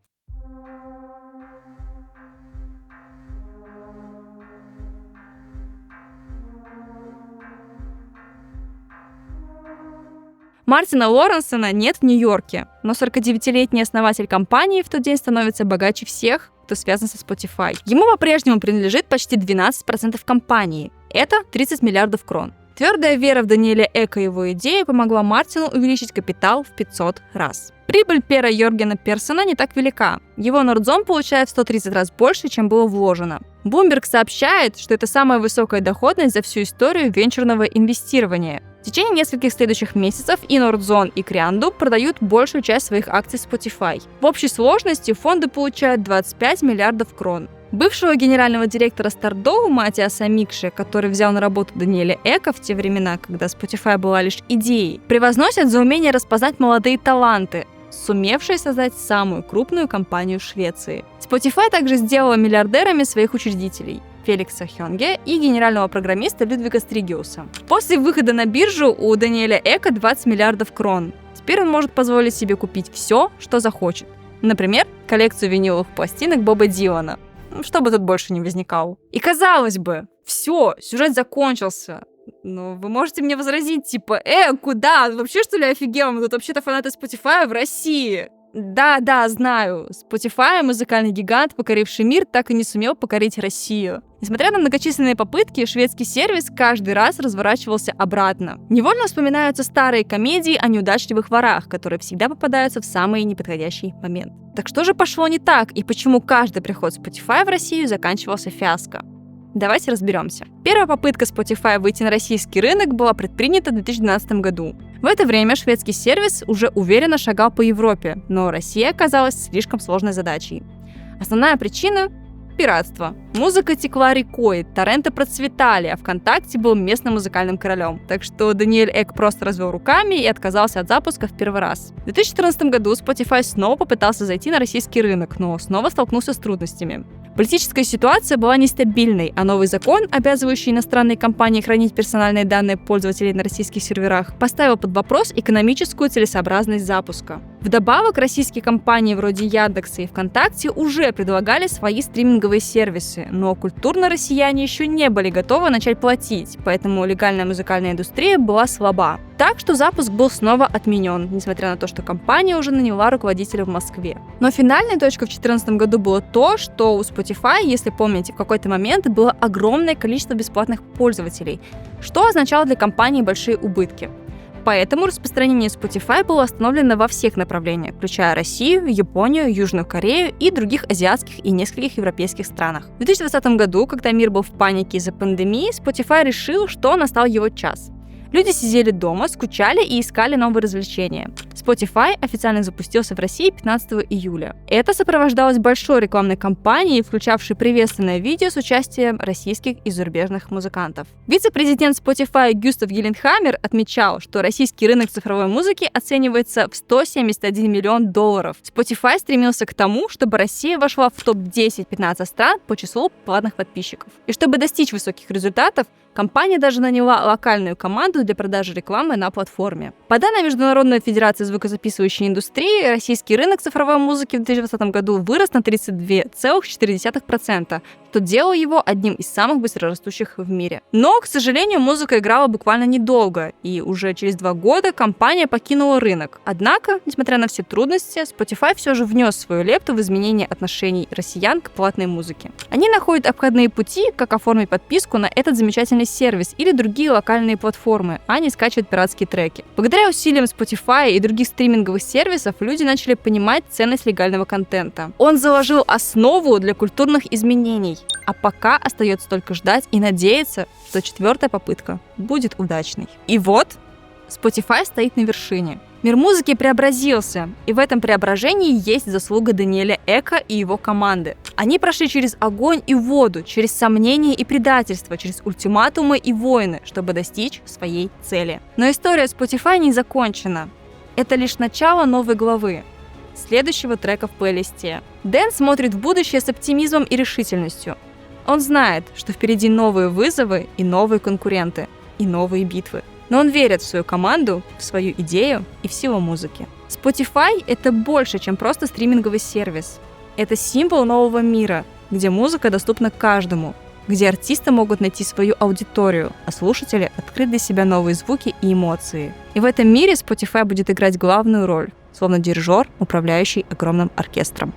Мартина Лоренсона нет в Нью-Йорке, но 49-летний основатель компании в тот день становится богаче всех, кто связан со Spotify. Ему по-прежнему принадлежит почти 12% компании. Это 30 миллиардов крон. Твердая вера в Даниэля Эка и его идеи помогла Мартину увеличить капитал в 500 раз. Прибыль Пера Йоргена Персона не так велика. Его Нордзон получает в 130 раз больше, чем было вложено. Bloomberg сообщает, что это самая высокая доходность за всю историю венчурного инвестирования. В течение нескольких следующих месяцев и Нордзон, и Крианду продают большую часть своих акций Spotify. В общей сложности фонды получают 25 миллиардов крон. Бывшего генерального директора Stardoll Матиаса Микше, который взял на работу Даниэля Эка в те времена, когда Spotify была лишь идеей, превозносят за умение распознать молодые таланты, сумевшие создать самую крупную компанию Швеции. Spotify также сделала миллиардерами своих учредителей – Феликса Хёнге и генерального программиста Людвига Стригиуса. После выхода на биржу у Даниэля Эка 20 миллиардов крон. Теперь он может позволить себе купить все, что захочет. Например, коллекцию виниловых пластинок Боба Дилана. Чтобы тут больше не возникало. И казалось бы, все, сюжет закончился. Но вы можете мне возразить, типа, куда? Вообще, что ли, офигел? Мы тут вообще-то фанаты Spotify в России. Да, знаю. Spotify, музыкальный гигант, покоривший мир, так и не сумел покорить Россию. Несмотря на многочисленные попытки, шведский сервис каждый раз разворачивался обратно. Невольно вспоминаются старые комедии о неудачливых ворах, которые всегда попадаются в самый неподходящий момент. Так что же пошло не так, и почему каждый приход Spotify в Россию заканчивался фиаско? Давайте разберемся. Первая попытка Spotify выйти на российский рынок была предпринята в 2012 году. В это время шведский сервис уже уверенно шагал по Европе, но Россия оказалась слишком сложной задачей. Основная причина – пиратство. Музыка текла рекой, торренты процветали, а ВКонтакте был местным музыкальным королем. Так что Даниэль Эк просто развел руками и отказался от запуска в первый раз. В 2014 году Spotify снова попытался зайти на российский рынок, но снова столкнулся с трудностями. Политическая ситуация была нестабильной, а новый закон, обязывающий иностранные компании хранить персональные данные пользователей на российских серверах, поставил под вопрос экономическую целесообразность запуска. Вдобавок, российские компании вроде Яндекса и ВКонтакте уже предлагали свои стриминговые сервисы, но культурно россияне еще не были готовы начать платить, поэтому легальная музыкальная индустрия была слаба. Так что запуск был снова отменен, несмотря на то, что компания уже наняла руководителя в Москве. Но финальной точкой в 2014 году было то, что у Spotify, если помните, в какой-то момент было огромное количество бесплатных пользователей, что означало для компании большие убытки. Поэтому распространение Spotify было остановлено во всех направлениях, включая Россию, Японию, Южную Корею и других азиатских и нескольких европейских странах. В 2020 году, когда мир был в панике из-за пандемии, Spotify решил, что настал его час. Люди сидели дома, скучали и искали новые развлечения. Spotify официально запустился в России 15 июля. Это сопровождалось большой рекламной кампанией, включавшей приветственное видео с участием российских и зарубежных музыкантов. Вице-президент Spotify Гюстав Гелендхаммер отмечал, что российский рынок цифровой музыки оценивается в $171 миллион. Spotify стремился к тому, чтобы Россия вошла в топ-10-15 стран по числу платных подписчиков. И чтобы достичь высоких результатов, компания даже наняла локальную команду для продажи рекламы на платформе. По данным Международной федерации звукозаписывающей индустрии, российский рынок цифровой музыки в 2020 году вырос на 32,4%, что делало его одним из самых быстрорастущих в мире. Но, к сожалению, музыка играла буквально недолго, и уже через 2 года компания покинула рынок. Однако, несмотря на все трудности, Spotify все же внес свою лепту в изменение отношений россиян к платной музыке. Они находят обходные пути, как оформить подписку на этот замечательный сервис или другие локальные платформы, а не скачивать пиратские треки. Благодаря усилиям Spotify и других стриминговых сервисов люди начали понимать ценность легального контента. Он заложил основу для культурных изменений, а пока остается только ждать и надеяться, что 4-я попытка будет удачной. И вот, Spotify стоит на вершине. Мир музыки преобразился, и в этом преображении есть заслуга Даниэля Эка и его команды. Они прошли через огонь и воду, через сомнения и предательство, через ультиматумы и войны, чтобы достичь своей цели. Но история Spotify не закончена. Это лишь начало новой главы, следующего трека в плейлисте. Дэн смотрит в будущее с оптимизмом и решительностью. Он знает, что впереди новые вызовы и новые конкуренты, и новые битвы. Но он верит в свою команду, в свою идею и в силу музыки. Spotify — это больше, чем просто стриминговый сервис. Это символ нового мира, где музыка доступна каждому, где артисты могут найти свою аудиторию, а слушатели открыть для себя новые звуки и эмоции. И в этом мире Spotify будет играть главную роль, словно дирижер, управляющий огромным оркестром.